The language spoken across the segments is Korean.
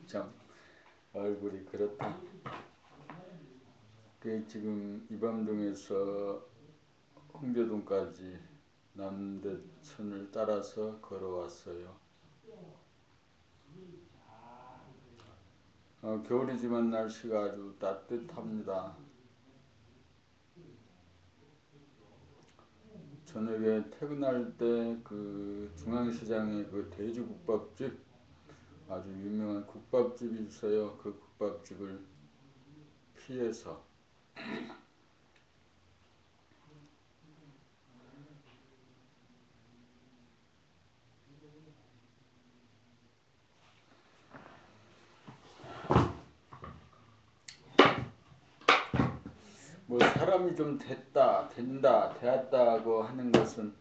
참 얼굴이 그렇다. 그 지금 이밤동에서 홍교동까지 남대천을 따라서 걸어왔어요. 겨울이지만 날씨가 아주 따뜻합니다. 저녁에 퇴근할 때 그 중앙시장에 그 돼지국밥집, 아주 유명한 국밥집이 있어요. 그 국밥집을 피해서 뭐 사람이 좀 됐다, 된다, 되었다고 하는 것은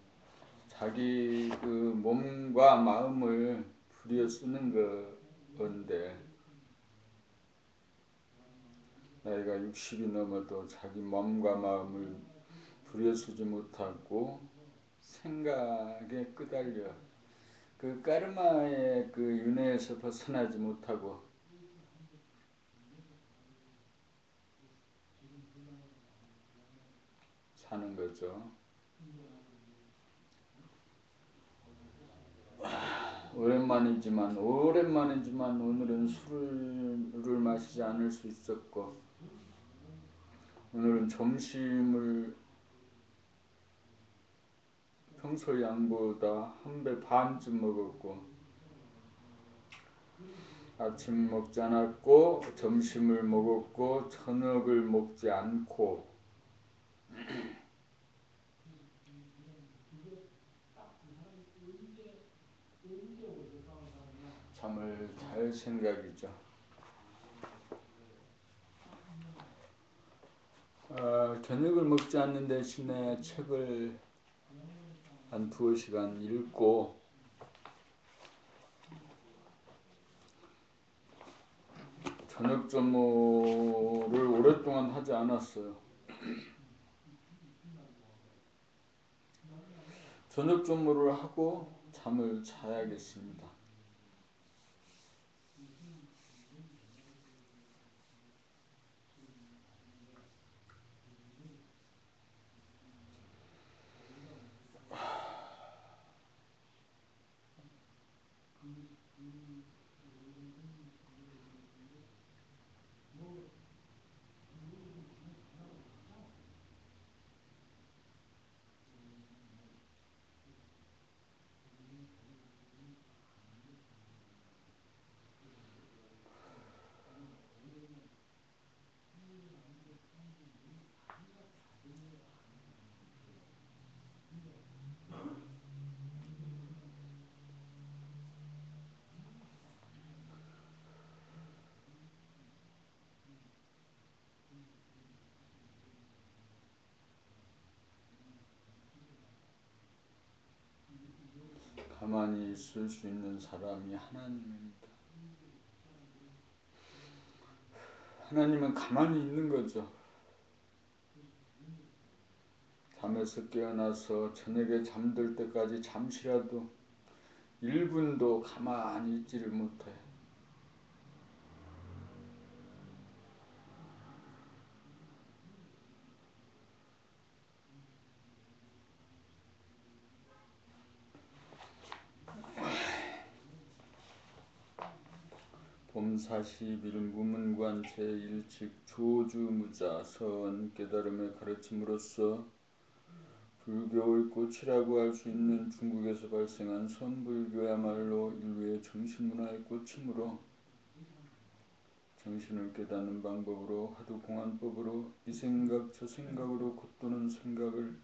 자기 그 몸과 마음을 부려 쓰는 건데, 나이가 60이 넘어도 자기 몸과 마음을 부려 쓰지 못하고 생각에 끄달려 그 까르마의 그 윤회에서 벗어나지 못하고 사는 거죠. 오랜만이지만 오늘은 술을 마시지 않을 수 있었고, 오늘은 점심을 평소 양보다 한 배 반쯤 먹었고, 아침 먹지 않았고 점심을 먹었고 저녁을 먹지 않고 잠을 잘 생각이죠. 저녁을 먹지 않는 대신에 책을 한 2시간 읽고, 저녁 점호를 오랫동안 하지 않았어요. 저녁 점호를 하고 잠을 자야겠습니다. 가만히 있을 수 있는 사람이 하나님입니다. 하나님은 가만히 있는 거죠. 잠에서 깨어나서 저녁에 잠들 때까지 잠시라도 1분도 가만히 있지를 못해. 봄41 무문관 제1칙 조주무자 선 깨달음의 가르침으로써 불교의 꽃이라고 할 수 있는 중국에서 발생한 선불교야말로 인류의 정신문화의 꽃이므로 정신을 깨닫는 방법으로 화두공안법으로 이 생각 저 생각으로 겉도는 생각을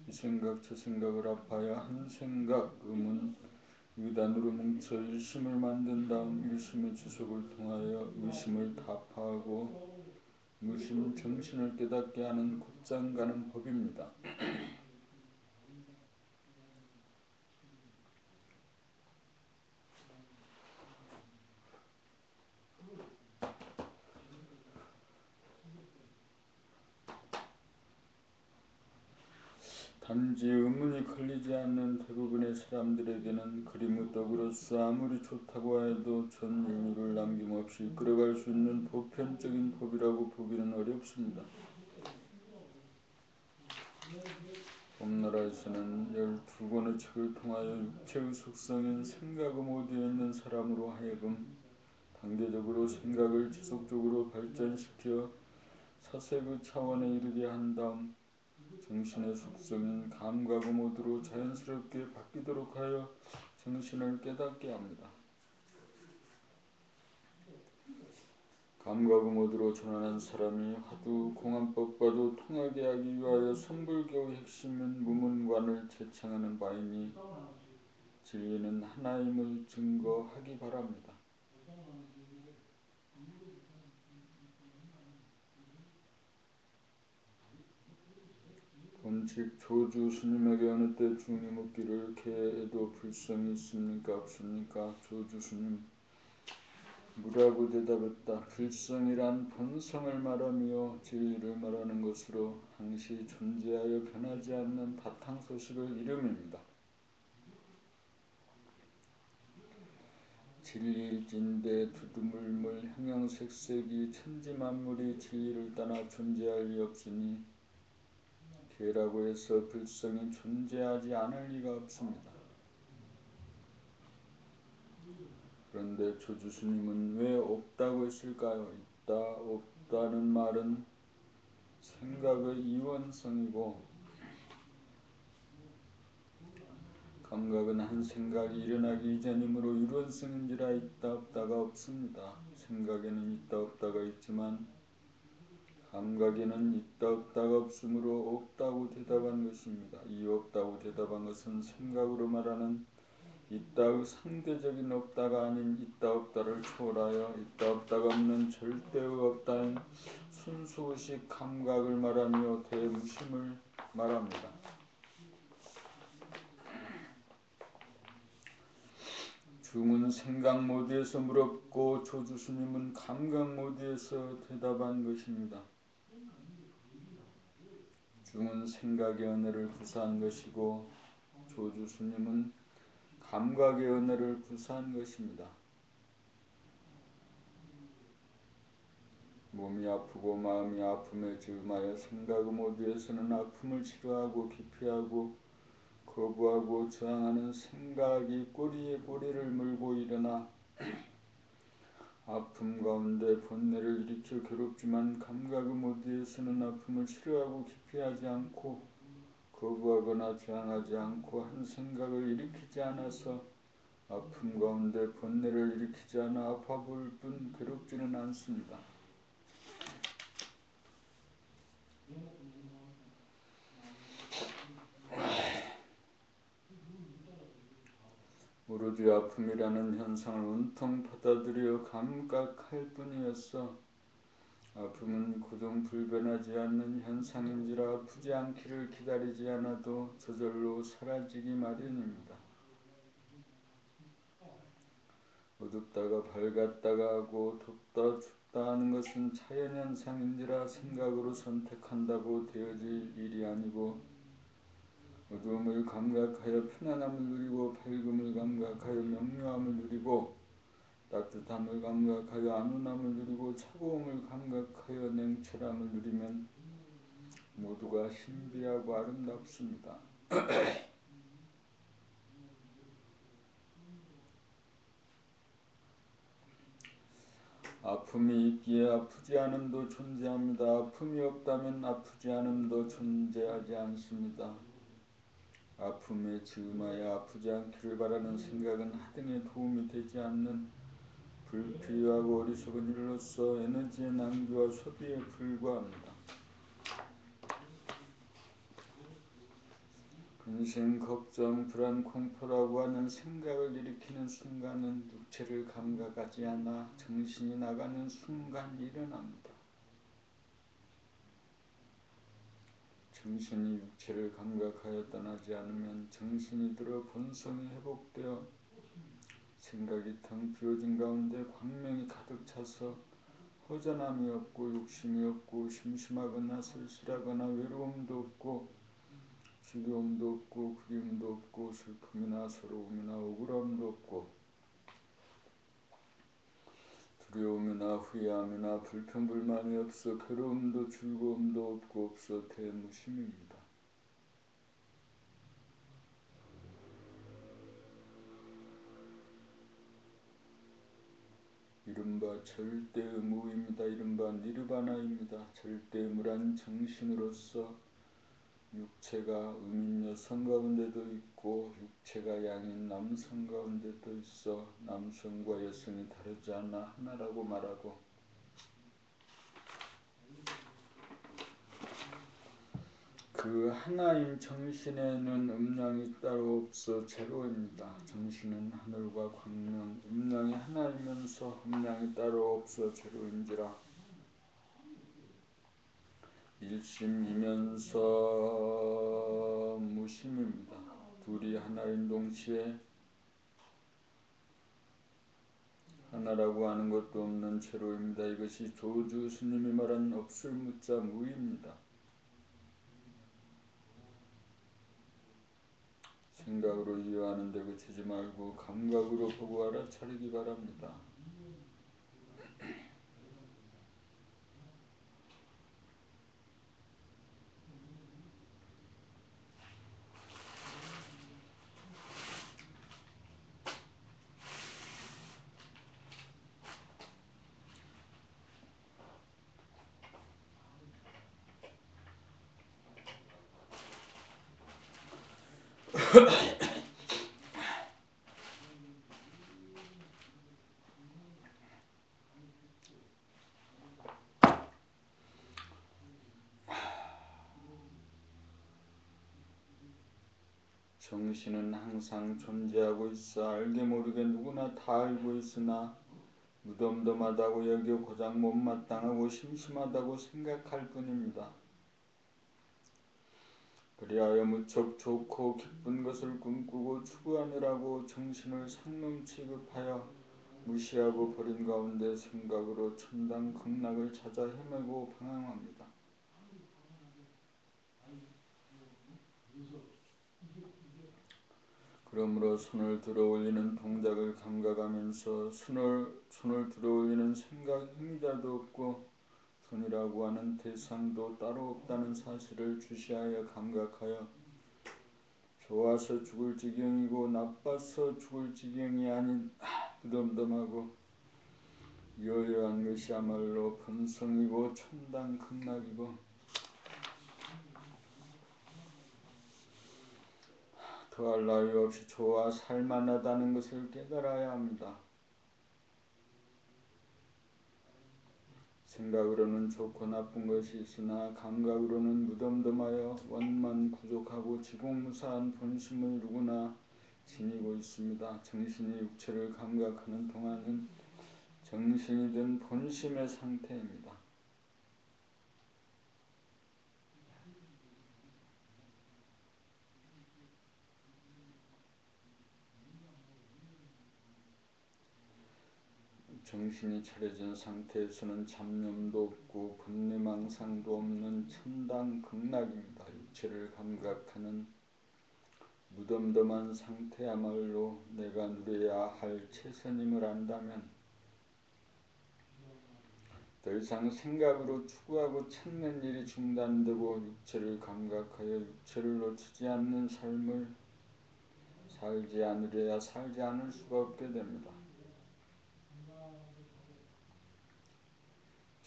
이 생각 저 생각을 합하여 한 생각 음은 의단으로 뭉쳐 일심을 만든 다음 일심의 지속을 통하여 의심을 타파하고 무심 정신을 깨닫게 하는 곧장 가는 법입니다. 단지 의문이 걸리지 않는 대부분의 사람들에게는 그리무떡으로서 아무리 좋다고 해도 전 인류를 남김없이 이끌어갈 수 있는 보편적인 법이라고 보기는 어렵습니다. 봄나라에서는 12권의 책을 통하여 육체의 속성인 생각의 모드에 있는 사람으로 하여금 단계적으로 생각을 지속적으로 발전시켜 사색의 차원에 이르게 한 다음 정신의 속성인 감각의 모드로 자연스럽게 바뀌도록 하여 정신을 깨닫게 합니다. 감각의 모드로 전환한 사람이 화두 공안법과도 통하게 하기 위하여 선불교의 핵심인 무문관을 제창하는 바이니 진리는 하나임을 증거하기 바랍니다. 본칙 조주 스님에게 어느 때 중이 묻기를 개에도 불성이 있습니까 없습니까? 조주 스님 무라고 대답했다. 불성이란 본성을 말하며 진리를 말하는 것으로 항시 존재하여 변하지 않는 바탕소식을 이름입니다. 진리일진대 두두물물 형형색색이 천지만물이 진리를 떠나 존재할 리 없으니 개라고 해서 불성이 존재하지 않을 리가 없습니다. 그런데 조주스님은 왜 없다고 했을까요? 있다, 없다는 말은 생각의 이원성이고 감각은 한 생각이 일어나기 이전이므로 이원성인지라 있다 없다가 없습니다. 생각에는 있다 없다가 있지만 감각에는 있다 없다가 없으므로 없다고 대답한 것입니다. 이 없다고 대답한 것은 생각으로 말하는 있다의 상대적인 없다가 아닌 있다 없다를 초월하여 있다 없다가 없는 절대의 없다인 순수의식 감각을 말하며 대무심을 말합니다. 중은 생각 모드에서 물었고 조주스님은 감각 모드에서 대답한 것입니다. 중은 생각의 언어를 구사한 것이고 조주스님은 감각의 언어를 구사한 것입니다. 몸이 아프고 마음이 아픔에 즈음하여 생각의 모드에서는 아픔을 싫어하고 기피하고 거부하고 저항하는 생각이 꼬리에 꼬리를 물고 일어나 아픔 가운데 번뇌를 일으켜 괴롭지만 감각의 모드에서는 아픔을 싫어하고 기피하지 않고 거부하거나 저항하지 않고 한 생각을 일으키지 않아서 아픔 가운데 번뇌를 일으키지 않아 아파 보일 뿐 괴롭지는 않습니다. 오로지 아픔이라는 현상을 온통 받아들여 감각할 뿐이었어. 아픔은 고동 불변하지 않는 현상인지라 아프지 않기를 기다리지 않아도 저절로 사라지기 마련입니다. 어둡다가 밝았다가 하고 덥다 춥다 하는 것은 자연현상인지라 생각으로 선택한다고 되어질 일이 아니고 어두움을 감각하여 편안함을 누리고 밝음을 감각하여 명료함을 누리고 따뜻함을 감각하여 안온함을 누리고 차가움을 감각하여 냉철함을 누리면 모두가 신비하고 아름답습니다. 아픔이 있기에 아프지 않음도 존재합니다. 아픔이 없다면 아프지 않음도 존재하지 않습니다. 아픔에 즈음하여 아프지 않기를 바라는 생각은 하등에 도움이 되지 않는 불필요하고 어리석은 일로서 에너지의 낭비와 소비에 불과합니다. 근심, 걱정, 불안, 공포라고 하는 생각을 일으키는 순간은 육체를 감각하지 않아 정신이 나가는 순간 일어납니다. 정신이 육체를 감각하여 떠나지 않으면 정신이 들어 본성이 회복되어 생각이 텅 비어진 가운데 광명이 가득 차서 허전함이 없고 욕심이 없고 심심하거나 쓸쓸하거나 외로움도 없고 지겨움도 없고 그리움도 없고 슬픔이나 서러움이나 억울함도 없고 두려움이나 후회함이나 불평불만이 없어 괴로움도 즐거움도 없어 대무심입니다. 이른바 절대의무입니다. 이른바 니르바나입니다. 절대의무란 정신으로서 육체가 음인 여성 가운데도 있고 육체가 양인 남성 가운데도 있어 남성과 여성이 다르지 않아 하나라고 말하고 그 하나인 정신에는 음양이 따로 없어 제로입니다. 정신은 하늘과 광명, 음양이 하나이면서 음양이 따로 없어 제로인지라 일심이면서 무심입니다. 둘이 하나인 동시에 하나라고 하는 것도 없는 제로입니다. 이것이 조주 스님이 말한 없을 무자 무입니다. 생각으로 이해하는 데 그치지 말고 감각으로 보고 알아차리기 바랍니다. 정신은 항상 존재하고 있어 알게 모르게 누구나 다 알고 있으나 무덤덤하다고 여겨 고작 못마땅하고 심심하다고 생각할 뿐입니다. 그리하여 무척 좋고 기쁜 것을 꿈꾸고 추구하느라고 정신을 상놈 취급하여 무시하고 버린 가운데 생각으로 천당 극락을 찾아 헤매고 방황합니다. 그러므로 손을 들어올리는 동작을 감각하면서 손을 들어올리는 생각 행위자도 없고 손이라고 하는 대상도 따로 없다는 사실을 주시하여 감각하여 좋아서 죽을 지경이고 나빠서 죽을 지경이 아닌 무덤덤하고 여여한 것이야말로 본성이고 천당 극락이고 더할 나위 없이 좋아 살만하다는 것을 깨달아야 합니다. 생각으로는 좋고 나쁜 것이 있으나 감각으로는 무덤덤하여 원만 부족하고 지공무사한 본심을 누구나 지니고 있습니다. 정신이 육체를 감각하는 동안은 정신이 든 본심의 상태입니다. 정신이 차려진 상태에서는 잡념도 없고 분내망상도 없는 천당 극락입니다. 육체를 감각하는 무덤덤한 상태야말로 내가 누려야 할 최선임을 안다면 더 이상 생각으로 추구하고 찾는 일이 중단되고 육체를 감각하여 육체를 놓치지 않는 삶을 살지 않으려야 살지 않을 수가 없게 됩니다.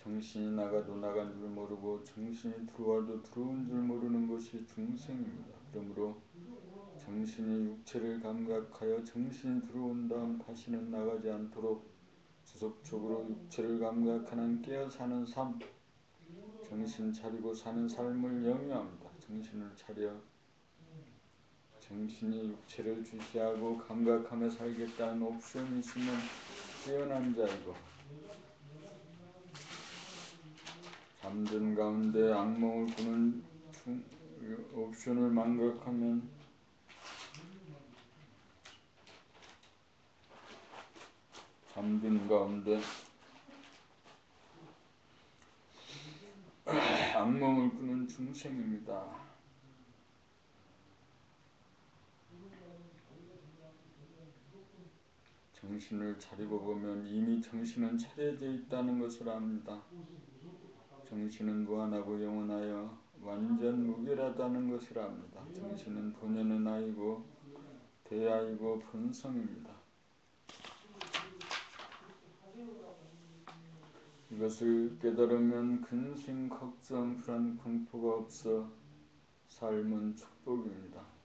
정신이 나가도 나간 줄 모르고 정신이 들어와도 들어온 줄 모르는 것이 중생입니다. 그러므로 정신이 육체를 감각하여 정신이 들어온 다음 다시는 나가지 않도록 지속적으로 육체를 감각하는 깨어 사는 삶, 정신 차리고 사는 삶을 영위합니다. 정신을 차려 정신이 육체를 주시하고 감각하며 살겠다는 옵션이 있으면 깨어난 자이고 잠든 가운데 악몽을 꾸는 옵션을 망각하면 잠든 가운데 악몽을 꾸는 중생입니다. 정신을 차리고 보면 이미 정신은 차려져 있다는 것을 압니다. 정신은 무한하고 영원하여 완전 무결하다는 것을 압니다. 정신은 본연은 아이고 대아이고 본성입니다. 이것을 깨달으면 근심, 걱정, 불안, 공포가 없어 삶은 축복입니다.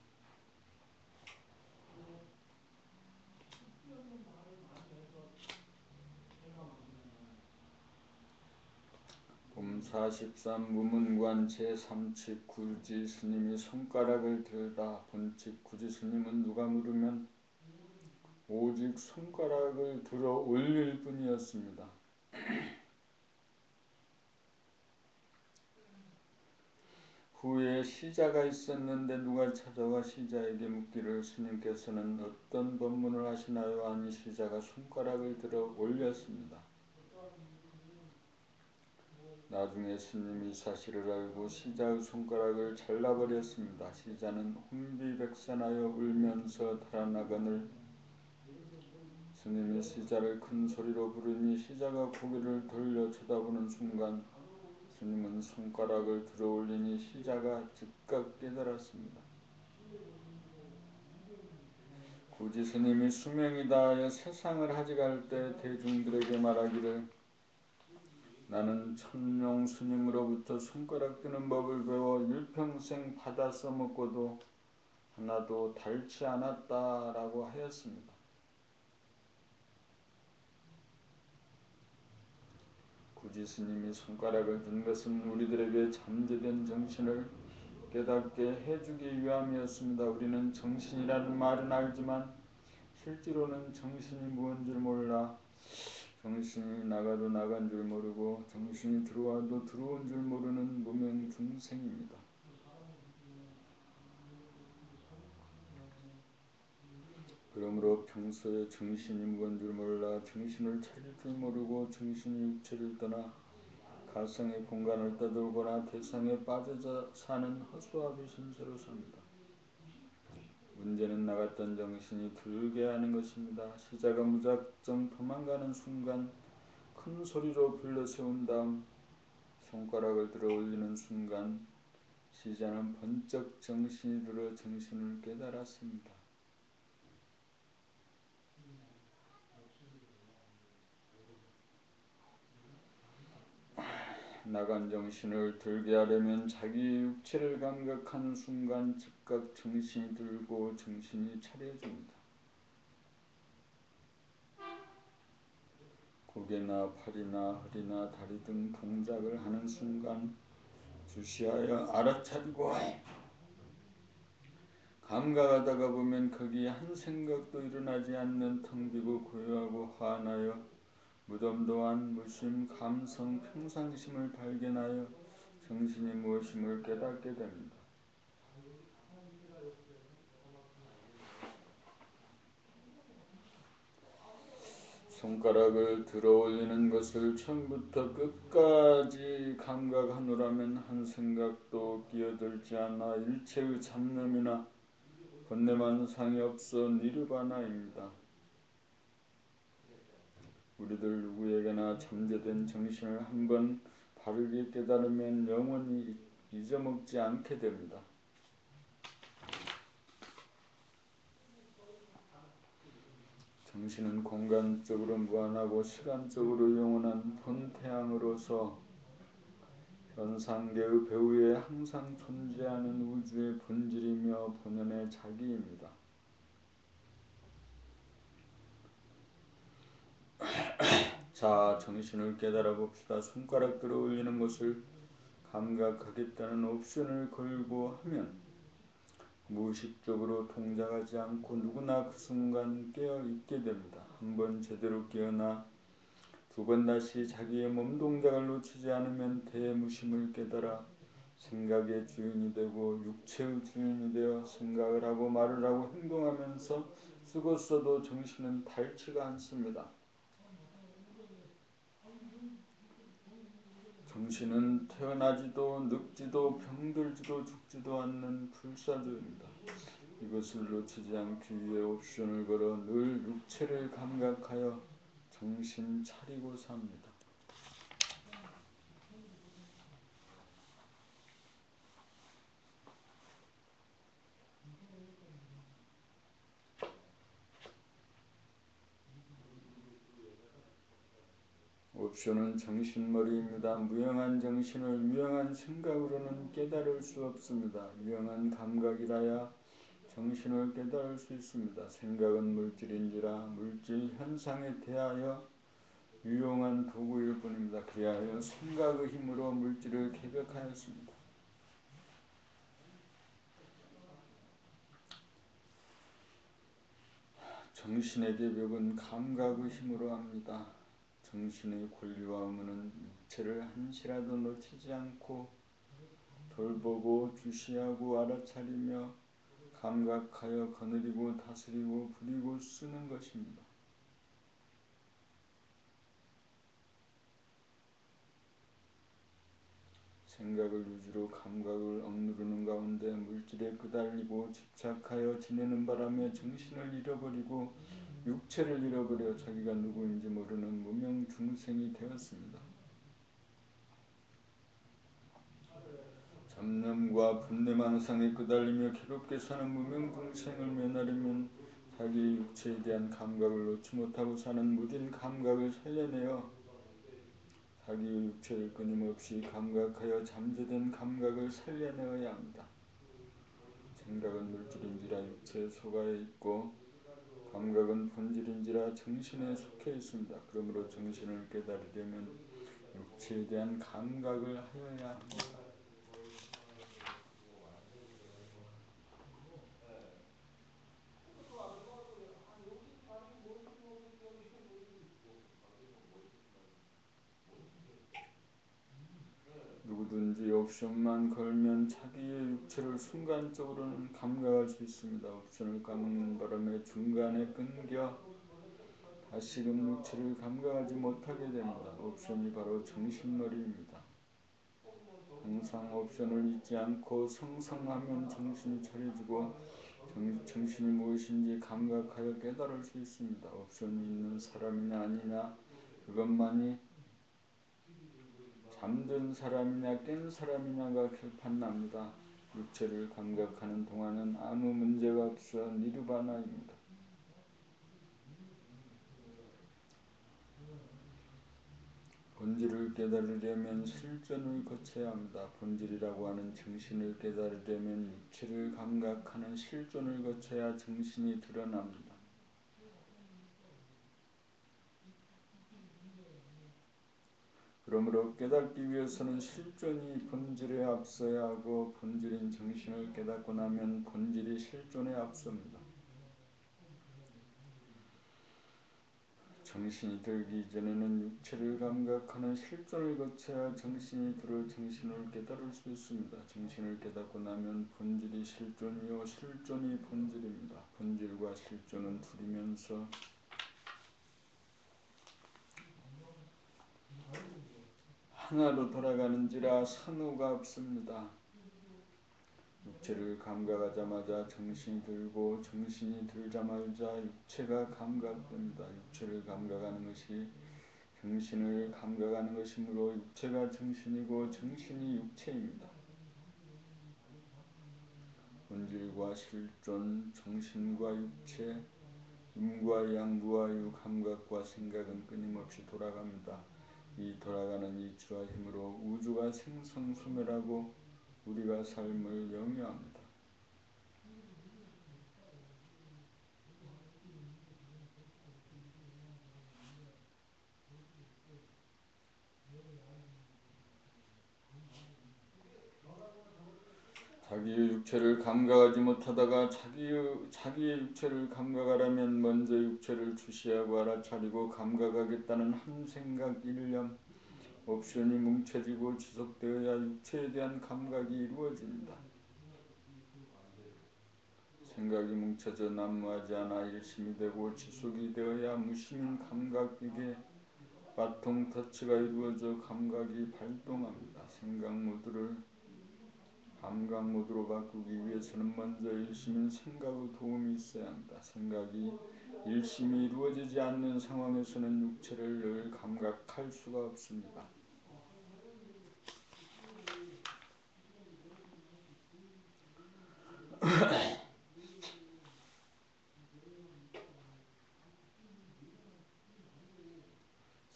봄 43 무문관 제3칙 구지 스님이 손가락을 들다. 본칙 구지 스님은 누가 물으면 오직 손가락을 들어 올릴 뿐이었습니다. 후에 시자가 있었는데 누가 찾아와 시자에게 묻기를 스님께서는 어떤 법문을 하시나요? 하니 시자가 손가락을 들어 올렸습니다. 나중에 스님이 사실을 알고 시자의 손가락을 잘라버렸습니다. 시자는 혼비백산하여 울면서 달아나거늘 스님이 시자를 큰 소리로 부르니 시자가 고개를 돌려 쳐다보는 순간 스님은 손가락을 들어 올리니 시자가 즉각 깨달았습니다. 구지 스님이 수명이 다하여 세상을 하직할 때 대중들에게 말하기를 나는 천룡 스님으로부터 손가락 드는 법을 배워 일평생 받아 써먹고도 하나도 닳지 않았다라고 하였습니다. 구지 스님이 손가락을 든 것은 우리들에게 잠재된 정신을 깨닫게 해주기 위함이었습니다. 우리는 정신이라는 말은 알지만 실제로는 정신이 무언 줄 몰라 정신이 나가도 나간 줄 모르고 정신이 들어와도 들어온 줄 모르는 무명 중생입니다. 그러므로 평소에 정신이 무언 줄 몰라 정신을 차릴 줄 모르고 정신이 육체를 떠나 가상의 공간을 떠돌거나 대상에 빠져 사는 허수아비 신세로 삽니다. 문제는 나갔던 정신이 들게 하는 것입니다. 시자가 무작정 도망가는 순간 큰 소리로 불러 세운 다음 손가락을 들어 올리는 순간 시자는 번쩍 정신이 들어 정신을 깨달았습니다. 나간 정신을 들게 하려면 자기 육체를 감각하는 순간 즉각 정신이 들고 정신이 차려집니다. 고개나 팔이나 허리나 다리 등 동작을 하는 순간 주시하여 알아차리고 감각하다가 보면 거기에 한 생각도 일어나지 않는 텅 비고 고요하고 환하여 무덤도한 무심, 감성, 평상심을 발견하여 정신이 무엇임을 깨닫게 됩니다. 손가락을 들어 올리는 것을 처음부터 끝까지 감각하노라면 한 생각도 끼어들지 않아 일체의 잡념이나 번뇌만상이 없어 니르바나입니다. 우리들 누구에게나 잠재된 정신을 한번 바르게 깨달으면 영원히 잊어먹지 않게 됩니다. 정신은 공간적으로 무한하고 시간적으로 영원한 본태양으로서 현상계의 배후에 항상 존재하는 우주의 본질이며 본연의 자기입니다. 자, 정신을 깨달아 봅시다. 손가락 들어 올리는 것을 감각하겠다는 옵션을 걸고 하면 무의식적으로 동작하지 않고 누구나 그 순간 깨어있게 됩니다. 한번 제대로 깨어나 두 번 다시 자기의 몸 동작을 놓치지 않으면 대무심을 깨달아 생각의 주인이 되고 육체의 주인이 되어 생각을 하고 말을 하고 행동하면서 쓰고 써도 정신은 닳지가 않습니다. 정신은 태어나지도 늙지도 병들지도 죽지도 않는 불사조입니다. 이것을 놓치지 않기 위해 옵션을 걸어 늘 육체를 감각하여 정신 차리고 삽니다. 옵션은 정신머리입니다. 무형한 정신을 무형한 생각으로는 깨달을 수 없습니다. 유형한 감각이라야 정신을 깨달을 수 있습니다. 생각은 물질인지라 물질 현상에 대하여 유용한 도구일 뿐입니다. 그리하여 생각의 힘으로 물질을 개벽하였습니다. 정신의 개벽은 감각의 힘으로 합니다. 정신의 권리와 의무는 육체를 한시라도 놓치지 않고 돌보고 주시하고 알아차리며 감각하여 거느리고 다스리고 부리고 쓰는 것입니다. 생각을 유지로 감각을 억누르는 가운데 물질에 끄달리고 집착하여 지내는 바람에 정신을 잃어버리고 육체를 잃어버려 자기가 누구인지 모르는 무명 중생이 되었습니다. 잡념과 분내망상에 끄달리며 괴롭게 사는 무명 중생을 면하려면 자기 육체에 대한 감각을 놓지 못하고 사는 무딘 감각을 살려내어 자기의 육체를 끊임없이 감각하여 잠재된 감각을 살려내어야 합니다. 생각은 물질인지라 육체에 속하여 있고 감각은 본질인지라 정신에 속해 있습니다. 그러므로 정신을 깨달으려면 육체에 대한 감각을 하여야 합니다. 누구든지 옵션만 걸면 자기의 육체를 순간적으로는 감각할 수 있습니다. 옵션을 까먹는 바람에 중간에 끊겨 다시금 육체를 감각하지 못하게 됩니다. 옵션이 바로 정신머리입니다. 항상 옵션을 잊지 않고 성성하면 정신이 차려지고 정신이 무엇인지 감각하여 깨달을 수 있습니다. 옵션이 있는 사람이냐 아니냐 그것만이 잠든 사람이냐 깬 사람이냐가 결판납니다. 육체를 감각하는 동안은 아무 문제가 없어 니르바나입니다. 본질을 깨달으려면 실존을 거쳐야 합니다. 본질이라고 하는 정신을 깨달으려면 육체를 감각하는 실존을 거쳐야 정신이 드러납니다. 그러므로 깨닫기 위해서는 실존이 본질에 앞서야 하고 본질인 정신을 깨닫고 나면 본질이 실존에 앞섭니다. 정신이 들기 이전에는 육체를 감각하는 실존을 거쳐야 정신이 들어 정신을 깨달을 수 있습니다. 정신을 깨닫고 나면 본질이 실존이요 실존이 본질입니다. 본질과 실존은 둘이면서 하나로 돌아가는지라 선후가 없습니다. 육체를 감각하자마자 정신이 들고 정신이 들자마자 육체가 감각됩니다. 육체를 감각하는 것이 정신을 감각하는 것이므로 육체가 정신이고 정신이 육체입니다. 본질과 실존, 정신과 육체, 음과 양, 무아유, 감각과 생각은 끊임없이 돌아갑니다. 이 돌아가는 이치와 힘으로 우주가 생성소멸하고 우리가 삶을 영위합니다. 자기의 육체를 감각하지 못하다가 자기의 육체를 감각하려면 먼저 육체를 주시하고 알아차리고 감각하겠다는 한 생각 일념 옵션이 뭉쳐지고 지속되어야 육체에 대한 감각이 이루어집니다. 생각이 뭉쳐져 난무하지 않아 일심이 되고 지속이 되어야 무심인 감각에게 바통 터치가 이루어져 감각이 발동합니다. 생각 모두를 감각 모드로 바꾸기 위해서는 먼저 일심인 생각의 도움이 있어야 합니다. 생각이 일심이 이루어지지 않는 상황에서는 육체를 늘 감각할 수가 없습니다.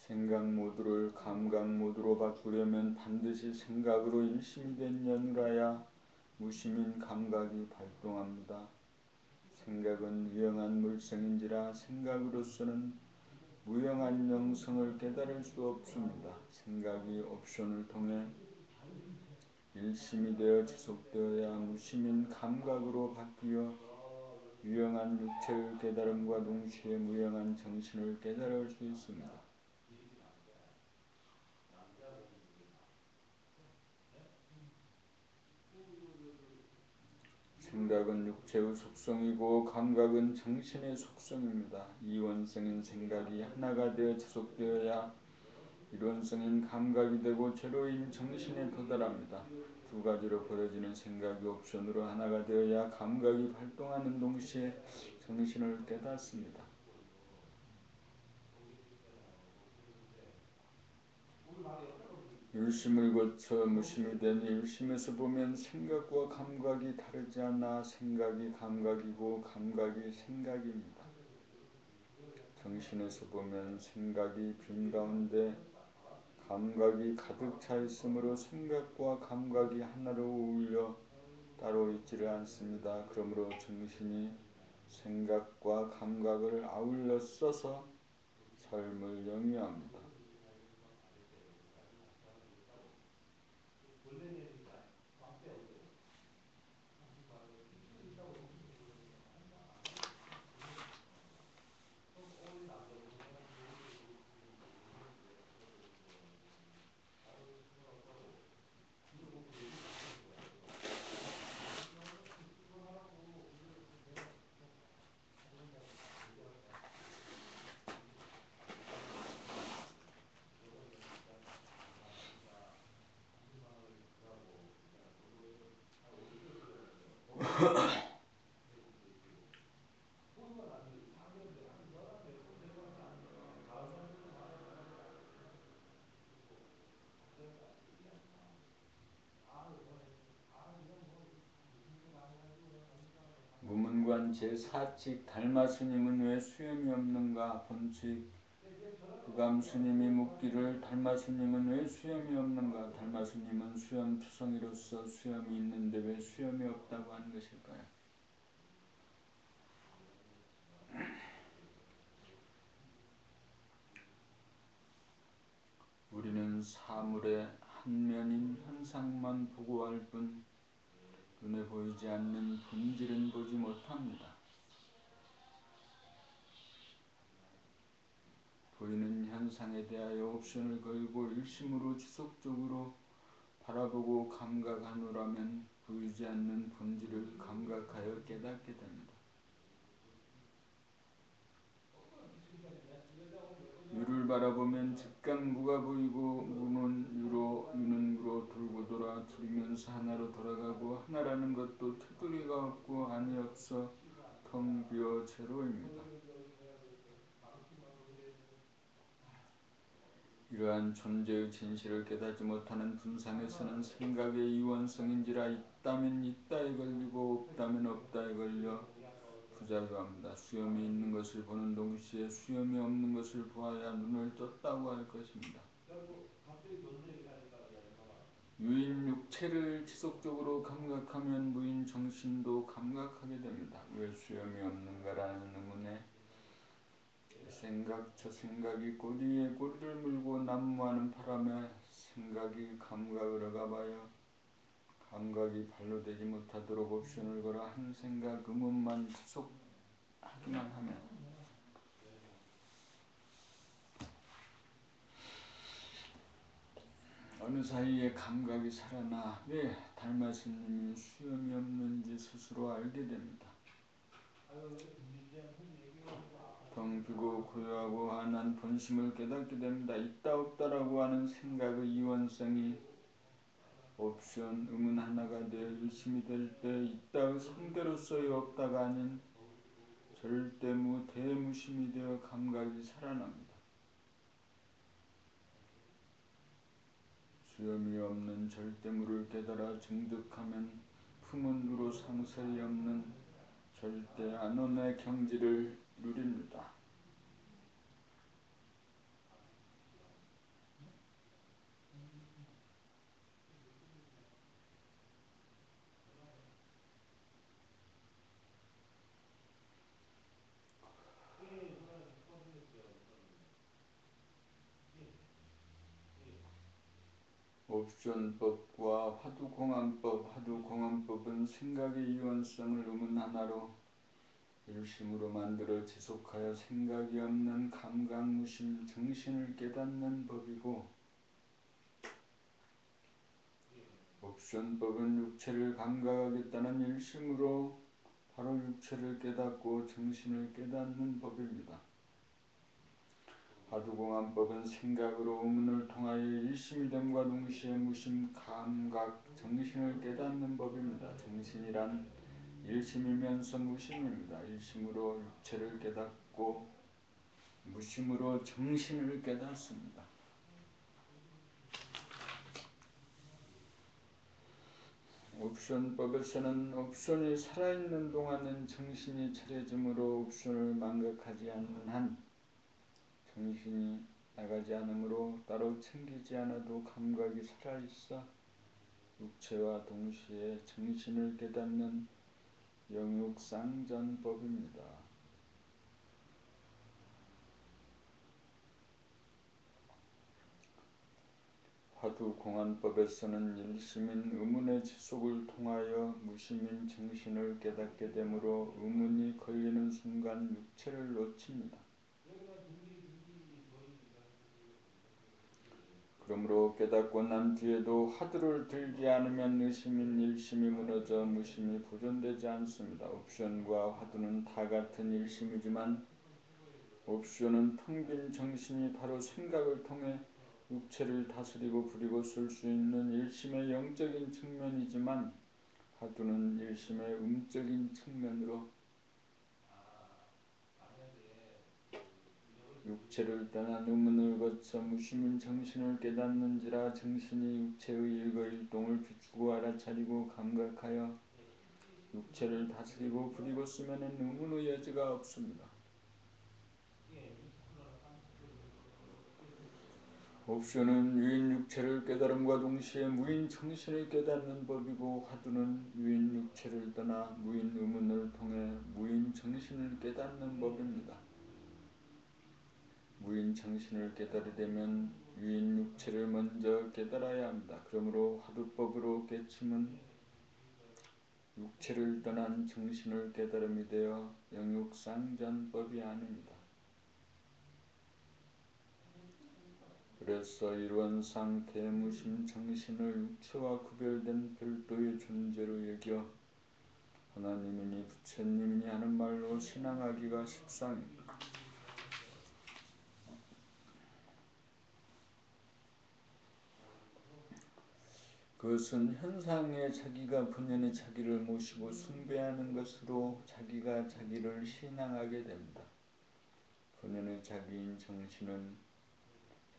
생각 모드를 감각 모드로 바꾸려면 반드시 생각으로 일심이 된 연우라야 무심인 감각이 발동합니다. 생각은 유영한 물성인지라 생각으로서는 무영한 영성을 깨달을 수 없습니다. 생각이 옵션을 통해 일심이 되어 지속되어야 무심인 감각으로 바뀌어 유영한 육체의 깨달음과 동시에 무영한 정신을 깨달을 수 있습니다. 생각은 육체의 속성이고 감각은 정신의 속성입니다. 이원성인 생각이 하나가 되어 지속되어야 이론성인 감각이 되고 제로인 정신에 도달합니다. 두 가지로 벌어지는 생각이 옵션으로 하나가 되어야 감각이 발동하는 동시에 정신을 깨닫습니다. 일심을 거쳐 무심이 된 일심에서 보면 생각과 감각이 다르지 않아 생각이 감각이고 감각이 생각입니다. 정신에서 보면 생각이 빈 가운데 감각이 가득 차 있으므로 생각과 감각이 하나로 어울려 따로 있지를 않습니다. 그러므로 정신이 생각과 감각을 아울러 써서 삶을 영위합니다. 무문관 제4칙 달마스님은 왜 수염이 없는가? 본칙 부감스님이 묻기를 달마스님은 왜 수염이 없는가? 달마스님은 수염투성이로서 수염이 있는데 왜 수염이 없다고 하는 것일까요? 우리는 사물의 한 면인 현상만 보고할 뿐 눈에 보이지 않는 본질은 보지 못합니다. 보이는 현상에 대하여 옵션을 걸고 일심으로 지속적으로 바라보고 감각하노라면 보이지 않는 본질을 감각하여 깨닫게 됩니다. 유를 바라보면 즉각 무가 보이고 무는 유로 유는 무로 돌고 돌아 둘이면서 하나로 돌아가고 하나라는 것도 테두리가 없고 안이 없어 텅 비어 제로입니다. 이러한 존재의 진실을 깨닫지 못하는 분상에서는 생각의 이원성인지라 있다면 있다에 걸리고 없다면 없다에 걸려 부작용합니다. 수염이 있는 것을 보는 동시에 수염이 없는 것을 보아야 눈을 떴다고 할 것입니다. 유인 육체를 지속적으로 감각하면 무인 정신도 감각하게 됩니다. 왜 수염이 없는가라는 의문에 생각 저 생각이 꼬리에 꼬리를 물고 난무하는 바람에 생각이 감각을 억압하여 감각이 발로 되지 못하도록 옵션을 걸어 한 생각 의문만 지속하기만 하면 어느 사이에 감각이 살아나 왜 달마스님이 수염이 없는지 스스로 알게 됩니다. 텅 비고 고요하고 환한 본심을 깨닫게 됩니다. 있다 없다라고 하는 생각의 이원성이 옵션 음은 하나가 되어 일심이 될 때 이따의 상대로서의 없다가 아닌 절대무 대무심이 되어 감각이 살아납니다. 수염이 없는 절대무를 깨달아 증득하면 품은으로 상설이 없는 절대 안엄의 경지를 누립니다. 옵션법과 화두공안법, 화두공안법은 생각의 이원성을 음은 하나로 일심으로 만들어 지속하여 생각이 없는 감각무심 정신을 깨닫는 법이고, 옵션법은 육체를 감각하겠다는 일심으로 바로 육체를 깨닫고 정신을 깨닫는 법입니다. 화두공안법은 생각으로 의문을 통하여 일심이 됨과 동시에 무심, 감각, 정신을 깨닫는 법입니다. 정신이란 일심이면서 무심입니다. 일심으로 육체를 깨닫고 무심으로 정신을 깨닫습니다. 옵션법에서는 옵션이 살아있는 동안은 정신이 차려짐으로 옵션을 망각하지 않는 한 정신이 나가지 않으므로 따로 챙기지 않아도 감각이 살아있어 육체와 동시에 정신을 깨닫는 영육상전법입니다. 화두공안법에서는 일심인 의문의 지속을 통하여 무심인 정신을 깨닫게 되므로 의문이 걸리는 순간 육체를 놓칩니다. 그러므로 깨닫고 난 뒤에도 화두를 들지 않으면 의심인 일심이 무너져 무심이 보존되지 않습니다. 옵션과 화두는 다 같은 일심이지만 옵션은 텅 빈 정신이 바로 생각을 통해 육체를 다스리고 부리고 쓸 수 있는 일심의 영적인 측면이지만 화두는 일심의 음적인 측면으로 육체를 떠난 의문을 거쳐 무심인 정신을 깨닫는지라 정신이 육체의 일거일동을 비추고 알아차리고 감각하여 육체를 다스리고 부리고 쓰면은 의문의 여지가 없습니다. 옵션은 유인 육체를 깨달음과 동시에 무인 정신을 깨닫는 법이고 화두는 유인 육체를 떠나 무인 의문을 통해 무인 정신을 깨닫는 법입니다. 무인 정신을 깨달으려면 유인 육체를 먼저 깨달아야 합니다. 그러므로 화두법으로 깨침은 육체를 떠난 정신을 깨달음이 되어 영육상전법이 아닙니다. 그래서 이론상 대무심 정신을 육체와 구별된 별도의 존재로 여겨 하나님이니 부처님이니 하는 말로 신앙하기가 십상입니다. 그것은 현상의 자기가 본연의 자기를 모시고 숭배하는 것으로 자기가 자기를 신앙하게 됩니다. 본연의 자기인 정신은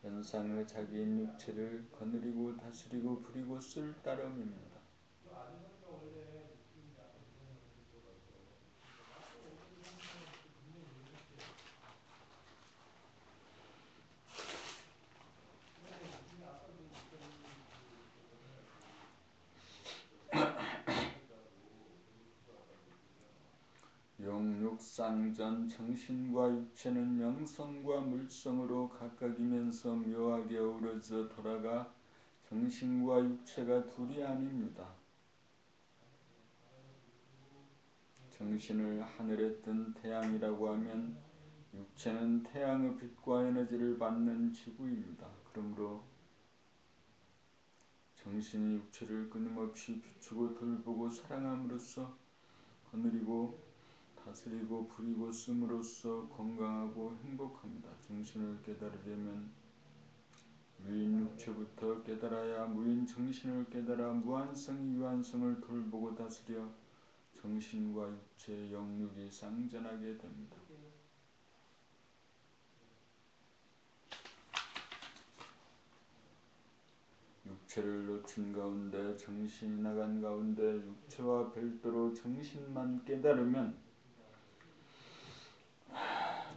현상의 자기인 육체를 거느리고 다스리고 부리고 쓸 따름입니다. 영육상전 정신과 육체는 명성과 물성으로 각각이면서 묘하게 어우러져 돌아가 정신과 육체가 둘이 아닙니다. 정신을 하늘에 뜬 태양이라고 하면 육체는 태양의 빛과 에너지를 받는 지구입니다. 그러므로 정신이 육체를 끊임없이 비추고 돌보고 사랑함으로써 거느리고 다스리고 부리고 씀으로써 건강하고 행복합니다. 정신을 깨달으려면 무인 육체부터 깨달아야 무인 정신을 깨달아 무한성 유한성을 돌보고 다스려 정신과 육체 영육이 쌍전하게 됩니다. 육체를 놓친 가운데 정신이 나간 가운데 육체와 별도로 정신만 깨달으면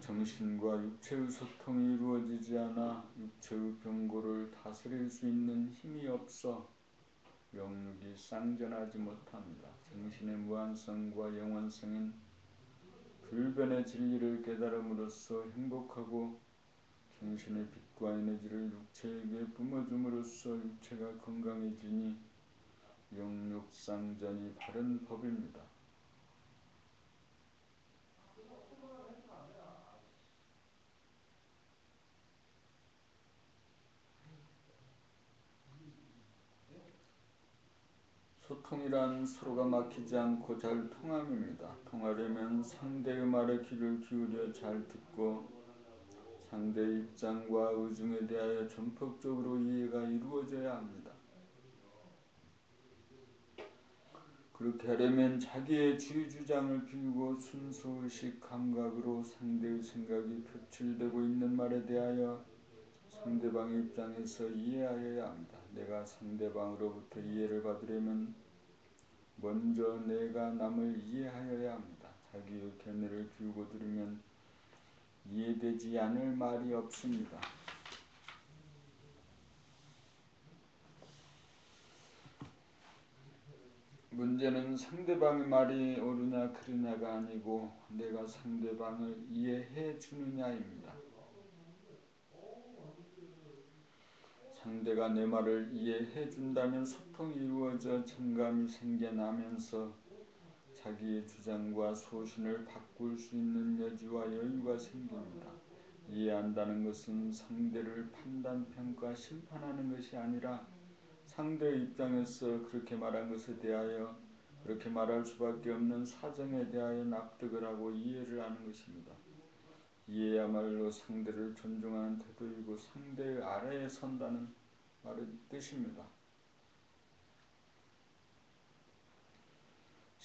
정신과 육체의 소통이 이루어지지 않아 육체의 병고를 다스릴 수 있는 힘이 없어 영육이 쌍전하지 못합니다. 정신의 무한성과 영원성인 불변의 진리를 깨달음으로써 행복하고 정신의 빛과 에너지를 육체에게 뿜어줌으로써 육체가 건강해지니 영육쌍전이 바른 법입니다. 소통이란 서로가 막히지 않고 잘 통함입니다. 통하려면 상대의 말에 귀를 기울여 잘 듣고 상대의 입장과 의중에 대하여 전폭적으로 이해가 이루어져야 합니다. 그렇게 하려면 자기의 주의주장을 비우고 순수의식 감각으로 상대의 생각이 표출되고 있는 말에 대하여 상대방의 입장에서 이해하여야 합니다. 내가 상대방으로부터 이해를 받으려면 먼저 내가 남을 이해하여야 합니다. 자기의 견해를 비우고 들으면 이해되지 않을 말이 없습니다. 문제는 상대방의 말이 옳으냐 그르냐가 아니고 내가 상대방을 이해해 주느냐입니다. 상대가 내 말을 이해해 준다면 소통이 이루어져 정감이 생겨나면서 자기의 주장과 소신을 바꿀 수 있는 여지와 여유가 생깁니다. 이해한다는 것은 상대를 판단, 평가, 심판하는 것이 아니라 상대의 입장에서 그렇게 말한 것에 대하여 그렇게 말할 수밖에 없는 사정에 대하여 납득을 하고 이해를 하는 것입니다. 이해야말로 상대를 존중하는 태도이고 상대의 아래에 선다는 말의 뜻입니다.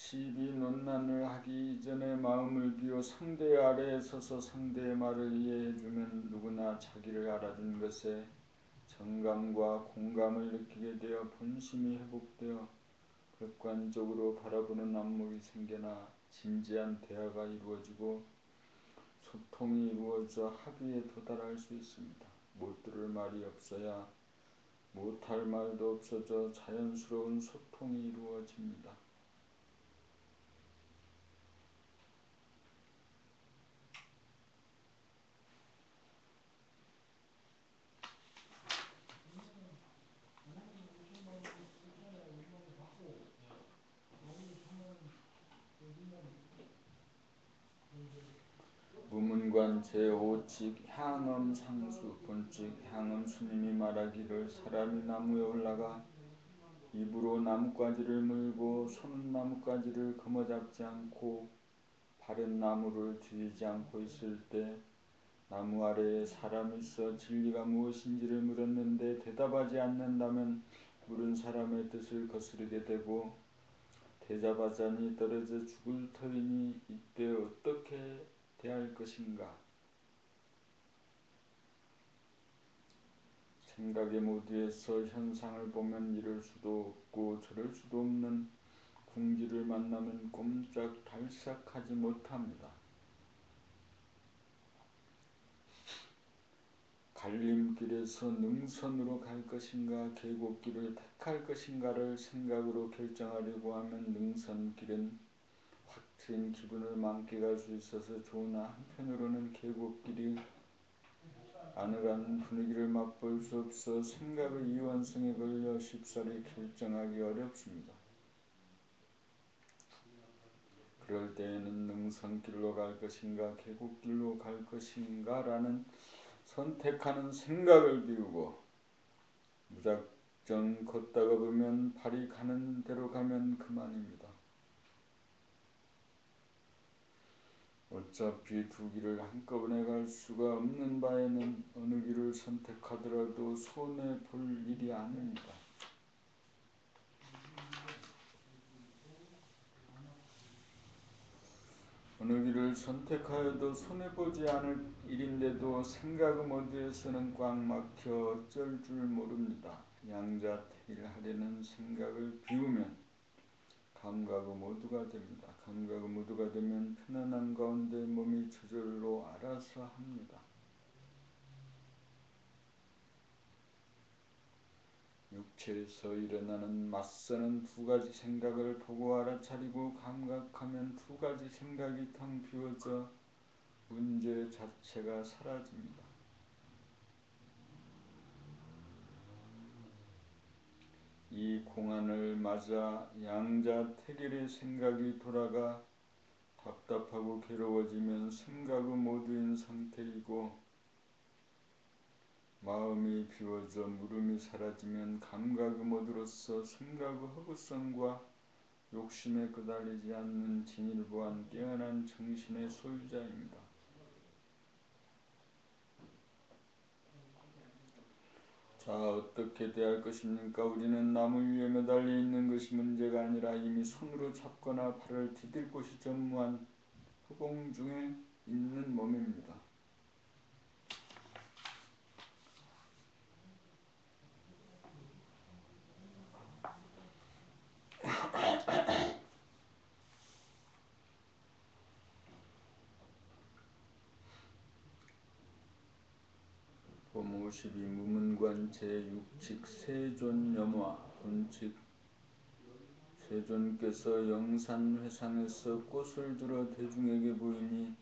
시비 논란을 하기 이전에 마음을 비워 상대의 아래에 서서 상대의 말을 이해해주면 누구나 자기를 알아준 것에 정감과 공감을 느끼게 되어 본심이 회복되어 객관적으로 바라보는 안목이 생겨나 진지한 대화가 이루어지고 소통이 이루어져 합의에 도달할 수 있습니다. 못 들을 말이 없어야 못할 말도 없어져 자연스러운 소통이 이루어집니다. 무문관 제5칙 향엄 상수 본칙 향엄 스님이 말하기를 사람이 나무에 올라가 입으로 나뭇가지를 물고 손은 나뭇가지를 거머잡지 않고 발은 나무를 뒤지지 않고 있을 때 나무 아래에 사람이 있어 진리가 무엇인지를 물었는데 대답하지 않는다면 물은 사람의 뜻을 거스르게 되고 대답하자니 떨어져 죽을 터이니 이때 어떻게 대할 것인가. 생각의 모두에서 현상을 보면 이럴 수도 없고 저럴 수도 없는 궁지를 만나면 꼼짝달싹하지 못합니다. 갈림길에서 능선으로 갈 것인가 계곡길을 택할 것인가를 생각으로 결정하려고 하면 능선길은 확 트인 기분을 만끽할 수 있어서 좋으나 한편으로는 계곡길이 아늑한 분위기를 맛볼 수 없어 생각의 이원성에 걸려 쉽사리 결정하기 어렵습니다. 그럴 때에는 능선길로 갈 것인가 계곡길로 갈 것인가 라는 선택하는 생각을 비우고 무작정 걷다가 보면 발이 가는 대로 가면 그만입니다. 어차피 두 길을 한꺼번에 갈 수가 없는 바에는 어느 길을 선택하더라도 손해 볼 일이 아닙니다. 어느 길을 선택하여도 손해보지 않을 일인데도 생각 모드에서는 꽉 막혀 어쩔 줄 모릅니다. 양자택일하려는 생각을 비우면 감각 모두가 됩니다. 감각 모두가 되면 편안함 가운데 몸이 저절로 알아서 합니다. 육체에서 일어나는 맞서는 두 가지 생각을 보고 알아차리고 감각하면 두 가지 생각이 텅 비워져 문제 자체가 사라집니다. 이 공안을 맞아 양자택일의 생각이 돌아가 답답하고 괴로워지면 생각의 모두인 상태이고 마음이 비워져 물음이 사라지면 감각의 모두로서 생각의 허구성과 욕심에 끄달리지 않는 진일보한 깨어난 정신의 소유자입니다. 자, 어떻게 대할 것입니까? 우리는 나무 위에 매달려 있는 것이 문제가 아니라 이미 손으로 잡거나 발을 디딜 곳이 전무한 허공 중에 있는 몸입니다. 봄 52 무문관 제6칙 세존염화 본칙 세존께서 영산회상에서 꽃을 들어 대중에게 보이니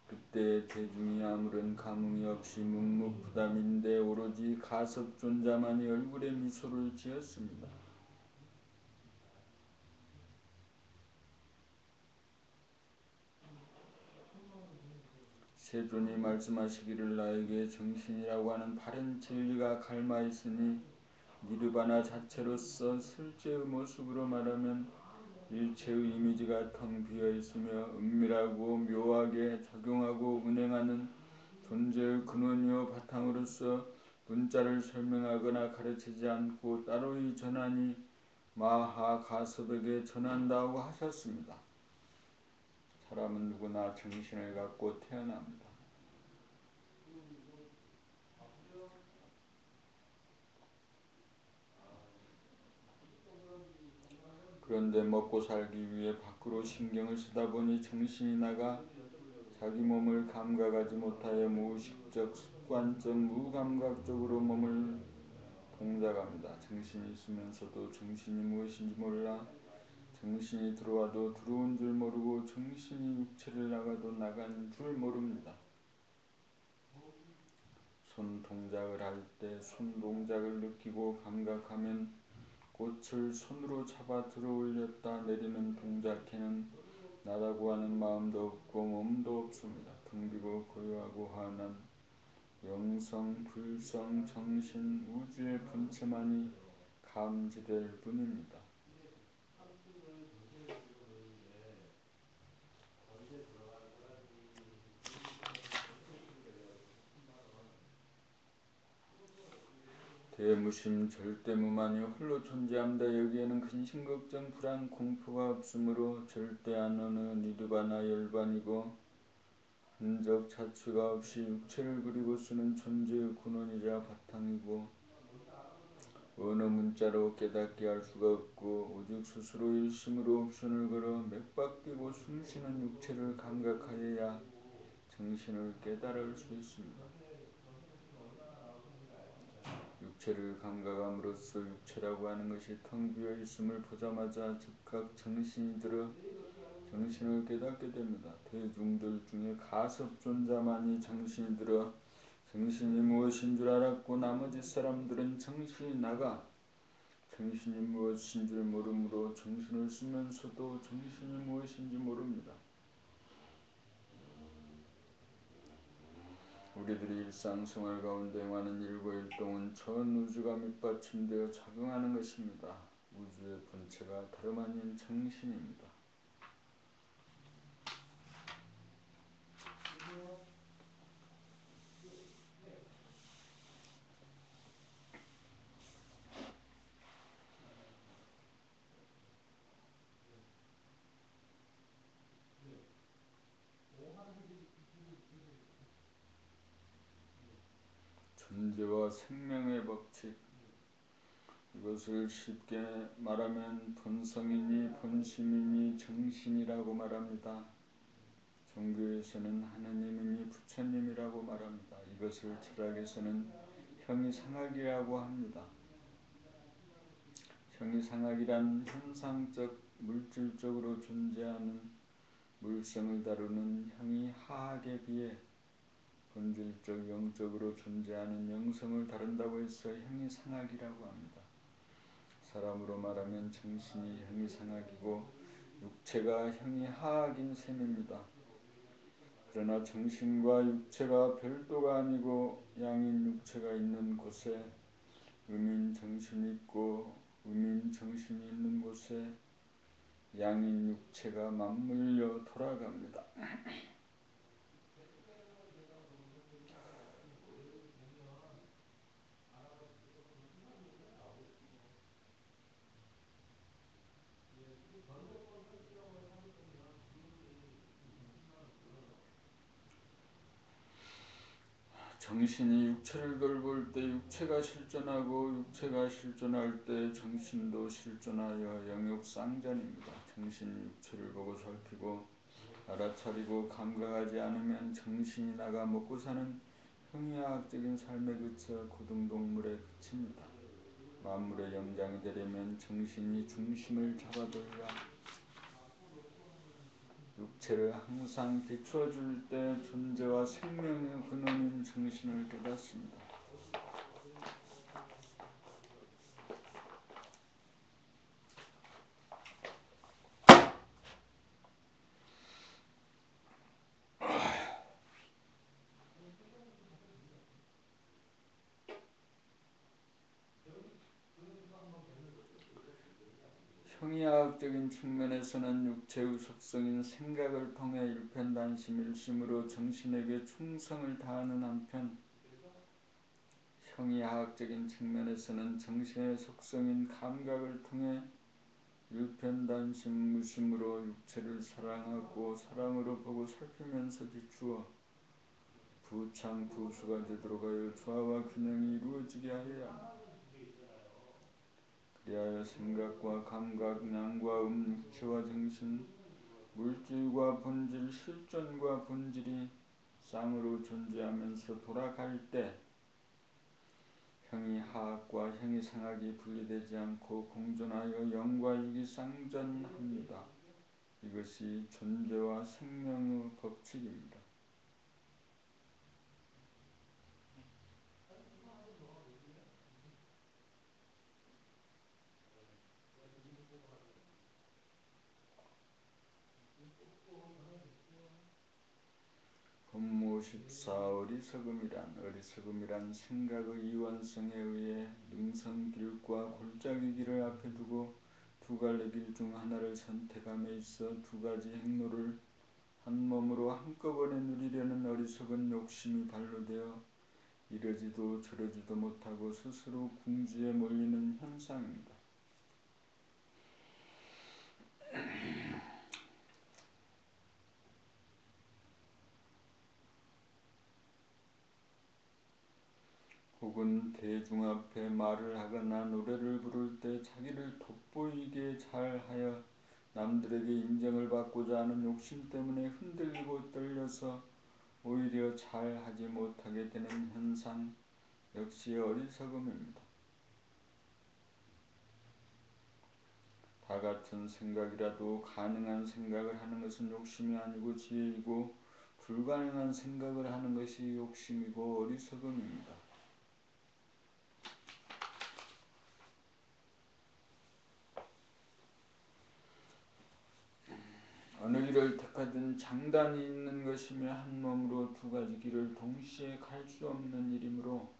그때 대중이 아무런 감흥이 없이 묵묵부담인데 오로지 가섭존자만이 얼굴에 미소를 지었습니다. 세존이 말씀하시기를 나에게 정신이라고 하는 바른 진리가 갈마 있으니 니르바나 자체로서 실제의 모습으로 말하면 일체의 이미지가 텅 비어있으며 은밀하고 묘하게 작용하고 운행하는 존재의 근원이요 바탕으로서 문자를 설명하거나 가르치지 않고 따로이 전하니 마하가섭에게 전한다고 하셨습니다. 사람은 누구나 정신을 갖고 태어납니다. 그런데 먹고 살기 위해 밖으로 신경을 쓰다 보니 정신이 나가 자기 몸을 감각하지 못하여 무의식적, 습관적, 무감각적으로 몸을 동작합니다. 정신이 있으면서도 정신이 무엇인지 몰라 정신이 들어와도 들어온 줄 모르고 정신이 육체를 나가도 나간 줄 모릅니다. 손 동작을 할 때 손 동작을 느끼고 감각하면 꽃을 손으로 잡아 들어 올렸다 내리는 동작에는 나라고 하는 마음도 없고 몸도 없습니다. 텅 비고 고요하고 환한 영성, 불성, 정신, 우주의 본체만이 감지될 뿐입니다. 대무심 절대무만이 홀로 존재합니다. 여기에는 근심 걱정 불안 공포가 없으므로 절대한 어느 니르바나 열반이고 흔적 자취가 없이 육체를 그리고 쓰는 존재의 근원이자 바탕이고 어느 문자로 깨닫게 할 수가 없고 오직 스스로 일심으로 옵션을 걸어 맥박 끼고 숨쉬는 육체를 감각하여야 정신을 깨달을 수 있습니다. 육체를 감각함으로써 육체라고 하는 것이 텅 비어 있음을 보자마자 즉각 정신이 들어 정신을 깨닫게 됩니다. 대중들 중에 가섭존자만이 정신이 들어 정신이 무엇인 줄 알았고 나머지 사람들은 정신이 나가 정신이 무엇인 줄 모르므로 정신을 쓰면서도 정신이 무엇인지 모릅니다. 우리들이 일상생활 가운데 행하는 일과 일동은 전 우주가 밑받침되어 작용하는 것입니다. 우주의 본체가 다름 아닌 정신입니다. 존재와 생명의 법칙, 이것을 쉽게 말하면 본성이니 본심이니 정신이라고 말합니다. 종교에서는 하느님이니 부처님이라고 말합니다. 이것을 철학에서는 형이상학이라고 합니다. 형이상학이란 현상적 물질적으로 존재하는 물성을 다루는 형이하학에 비해 본질적 영적으로 존재하는 영성을 다룬다고 해서 형이상학이라고 합니다. 사람으로 말하면 정신이 형이상학이고 육체가 형이하학인 셈입니다. 그러나 정신과 육체가 별도가 아니고 양인 육체가 있는 곳에 음인 정신이 있고 음인 정신이 있는 곳에 양인 육체가 맞물려 돌아갑니다. 정신이 육체를 돌볼 때 육체가 실존하고 육체가 실존할 때 정신도 실존하여 영육상전입니다. 정신이 육체를 보고 살피고 알아차리고 감각하지 않으면 정신이 나가 먹고 사는 형이하학적인 삶에 그쳐 고등동물에 그칩니다. 만물의 영장이 되려면 정신이 중심을 잡아들여 육체를 항상 비추어줄 때 존재와 생명의 근원인 정신을 깨닫습니다. 형이하학적인 측면에서는 육체의 속성인 생각을 통해 일편단심 일심으로 정신에게 충성을 다하는 한편 형이하학적인 측면에서는 정신의 속성인 감각을 통해 일편단심 무심으로 육체를 사랑하고 사랑으로 보고 살피면서 비추어 부창부수가 되도록 하여 조화와 균형이 이루어지게 하여야 합니다. 그리하여 생각과 감각, 양과 육체와 정신, 물질과 본질, 실존과 본질이 쌍으로 존재하면서 돌아갈 때 형이하학과 형이상학이 분리되지 않고 공존하여 영과 육이 쌍전합니다. 이것이 존재와 생명의 법칙입니다. 본무 14 어리석음이란 생각의 이원성에 의해 능선길과 골짜기 길을 앞에 두고 두 갈래 길 중 하나를 선택함에 있어 두 가지 행로를 한 몸으로 한꺼번에 누리려는 어리석은 욕심이 발로되어 이러지도 저러지도 못하고 스스로 궁지에 몰리는 현상입니다. 혹은 대중 앞에 말을 하거나 노래를 부를 때 자기를 돋보이게 잘하여 남들에게 인정을 받고자 하는 욕심 때문에 흔들리고 떨려서 오히려 잘하지 못하게 되는 현상 역시 어리석음입니다. 다 같은 생각이라도 가능한 생각을 하는 것은 욕심이 아니고 지혜이고 불가능한 생각을 하는 것이 욕심이고 어리석음입니다. 어느 길을 택하든 장단이 있는 것이며 한 몸으로 두 가지 길을 동시에 갈 수 없는 일이므로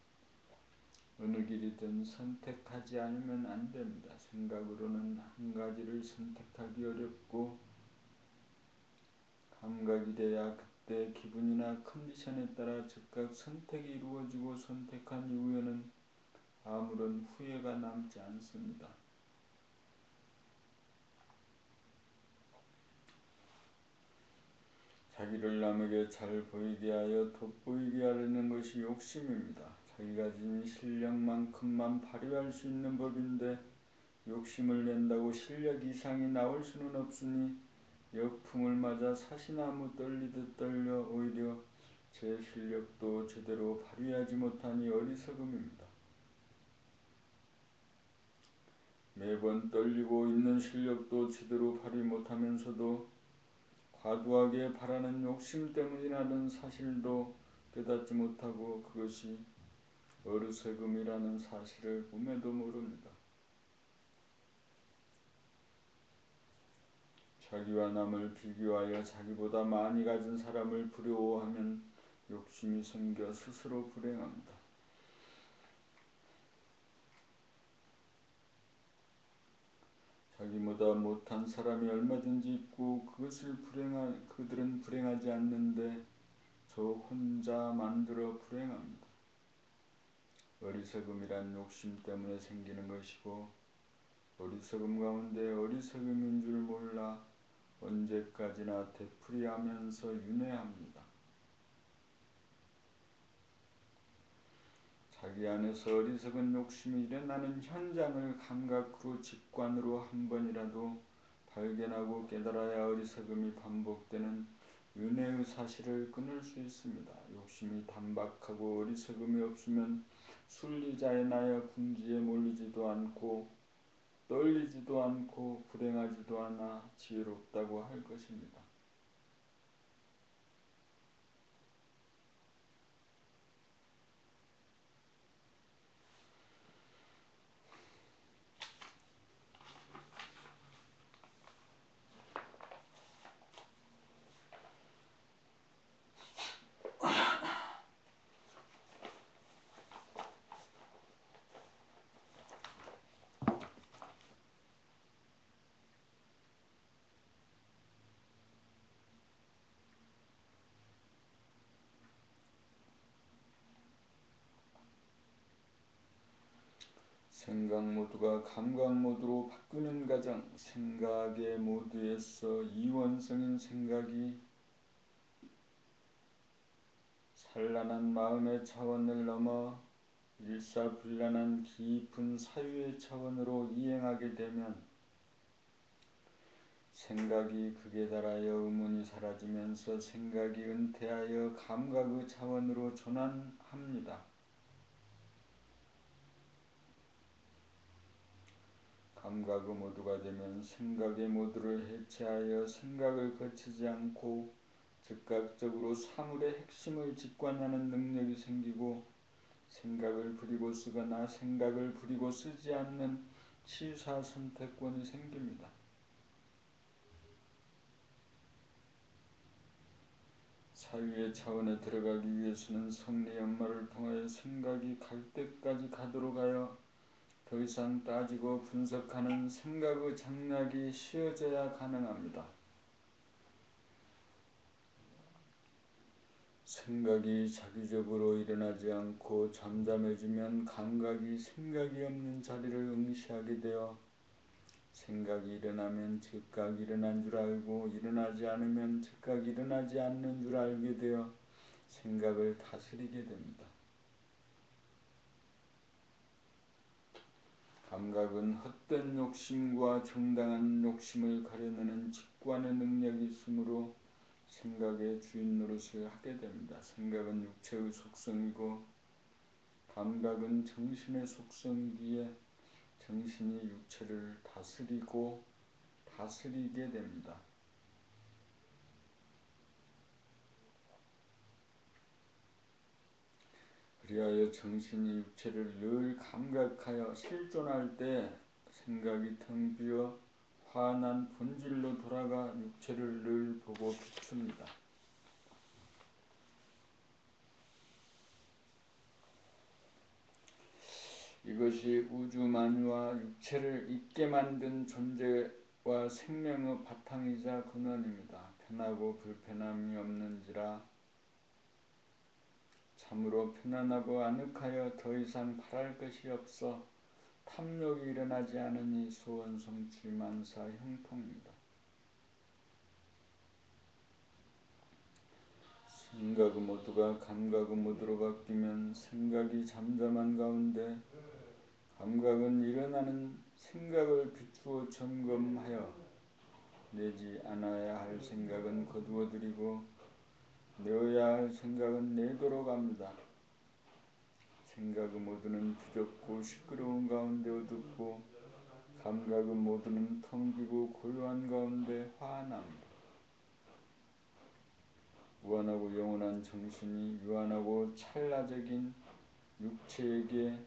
어느 길이든 선택하지 않으면 안 됩니다. 생각으로는 한 가지를 선택하기 어렵고 감각이 돼야 그때 기분이나 컨디션에 따라 즉각 선택이 이루어지고 선택한 이후에는 아무런 후회가 남지 않습니다. 자기를 남에게 잘 보이게 하여 돋보이게 하려는 것이 욕심입니다. 자기가 지닌 실력만큼만 발휘할 수 있는 법인데 욕심을 낸다고 실력 이상이 나올 수는 없으니 역풍을 맞아 사시나무 떨리듯 떨려 오히려 제 실력도 제대로 발휘하지 못하니 어리석음입니다. 매번 떨리고 있는 실력도 제대로 발휘 못하면서도 과도하게 바라는 욕심 때문이라는 사실도 깨닫지 못하고 그것이 어리석음이라는 사실을 꿈에도 모릅니다. 자기와 남을 비교하여 자기보다 많이 가진 사람을 부러워하면 욕심이 생겨 스스로 불행합니다. 자기보다 못한 사람이 얼마든지 있고 그들은 불행하지 않는데 저 혼자 만들어 불행합니다. 어리석음이란 욕심 때문에 생기는 것이고 어리석음 가운데 어리석음인 줄 몰라 언제까지나 되풀이하면서 윤회합니다. 자기 안에서 어리석은 욕심이 일어나는 현장을 감각으로 직관으로 한 번이라도 발견하고 깨달아야 어리석음이 반복되는 윤회의 사실을 끊을 수 있습니다. 욕심이 단박하고 어리석음이 없으면 순리자의 나여 궁지에 몰리지도 않고 떨리지도 않고 불행하지도 않아 지혜롭다고 할 것입니다. 생각 모드가 감각 모드로 바뀌는 과정, 생각의 모드에서 이원성인 생각이 산란한 마음의 차원을 넘어 일사불란한 깊은 사유의 차원으로 이행하게 되면 생각이 극에 달하여 의문이 사라지면서 생각이 은퇴하여 감각의 차원으로 전환합니다. 감각의 모두가 되면 생각의 모두를 해체하여 생각을 거치지 않고 즉각적으로 사물의 핵심을 직관하는 능력이 생기고 생각을 부리고 쓰거나 생각을 부리고 쓰지 않는 치사 선택권이 생깁니다. 사유의 차원에 들어가기 위해서는 성리 연마를 통하여 생각이 갈 때까지 가도록 하여 더 이상 따지고 분석하는 생각의 장략이 쉬어져야 가능합니다. 생각이 자기적으로 일어나지 않고 잠잠해지면 감각이 생각이 없는 자리를 응시하게 되어 생각이 일어나면 즉각 일어난 줄 알고 일어나지 않으면 즉각 일어나지 않는 줄 알게 되어 생각을 다스리게 됩니다. 감각은 헛된 욕심과 정당한 욕심을 가려내는 직관의 능력이 있으므로 생각의 주인 노릇을 하게 됩니다. 생각은 육체의 속성이고 감각은 정신의 속성이기에 정신이 육체를 다스리게 됩니다. 그리하여 정신이 육체를 늘 감각하여 실존할 때 생각이 텅 비어 환한 본질로 돌아가 육체를 늘 보고 비춥니다. 이것이 우주 만유와 육체를 있게 만든 존재와 생명의 바탕이자 근원입니다. 편하고 불편함이 없는지라 참으로 편안하고 아늑하여 더 이상 바랄 것이 없어 탐욕이 일어나지 않으니 소원 성취 만사 형통입니다. 생각의 모드가 감각의 모드로 바뀌면 생각이 잠잠한 가운데 감각은 일어나는 생각을 비추어 점검하여 내지 않아야 할 생각은 거두어들이고 내어야 할 생각은 내도록 합니다. 생각의 모드는 부족고 시끄러운 가운데 어둡고 감각의 모드는 텅 비고 고요한 가운데 환합니다. 무한하고 영원한 정신이 유한하고 찰나적인 육체에게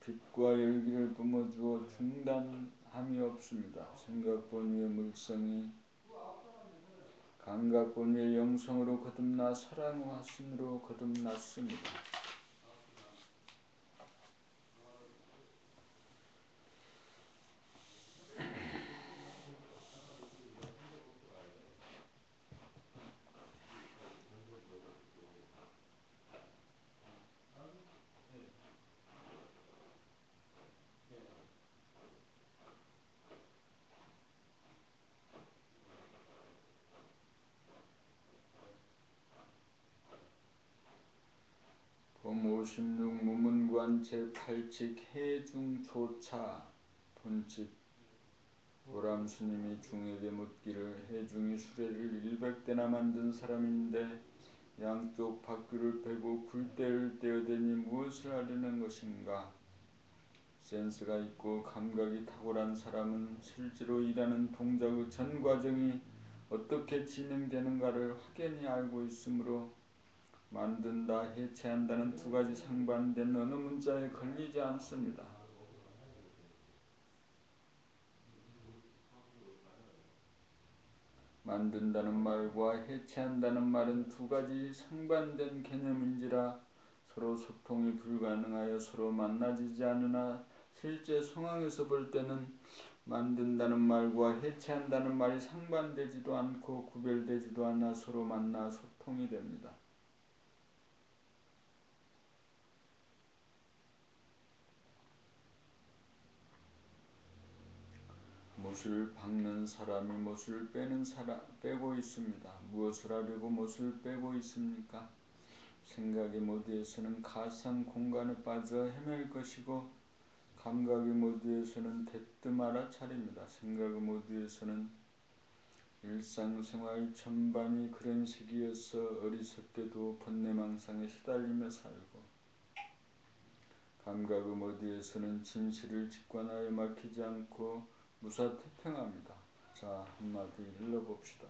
빛과 열기를 뿜어주어 중단함이 없습니다. 생각본 위의 물성이 감각본 위의 영성으로 거듭나 사랑의 화신으로 거듭났습니다. 봄56 무문관 제8칙 해중조차 본칙 보람스님이 중에게 묻기를 해중이 수레를 100대나 만든 사람인데 양쪽 바퀴를 빼고 굴대를 떼어대니 무엇을 하려는 것인가? 센스가 있고 감각이 탁월한 사람은 실제로 일하는 동작의 전 과정이 어떻게 진행되는가를 확연히 알고 있으므로 만든다, 해체한다는 두 가지 상반된 어느 문자에 걸리지 않습니다. 만든다는 말과 해체한다는 말은 두 가지 상반된 개념인지라 서로 소통이 불가능하여 서로 만나지지 않으나 실제 상황에서 볼 때는 만든다는 말과 해체한다는 말이 상반되지도 않고 구별되지도 않아 서로 만나 소통이 됩니다. 못을 박는 사람이 못을 빼고 있습니다. 무엇을 하려고 못을 빼고 있습니까? 생각의 모드에서는 가상 공간에 빠져 헤맬 것이고 감각의 모드에서는 대뜸 알아차립니다. 생각의 모드에서는 일상생활 전반이 그런 시기여서 어리석게도 번뇌망상에 시달리며 살고 감각의 모드에서는 진실을 직관하여 막히지 않고 무사태평합니다. 자, 한마디 일러봅시다.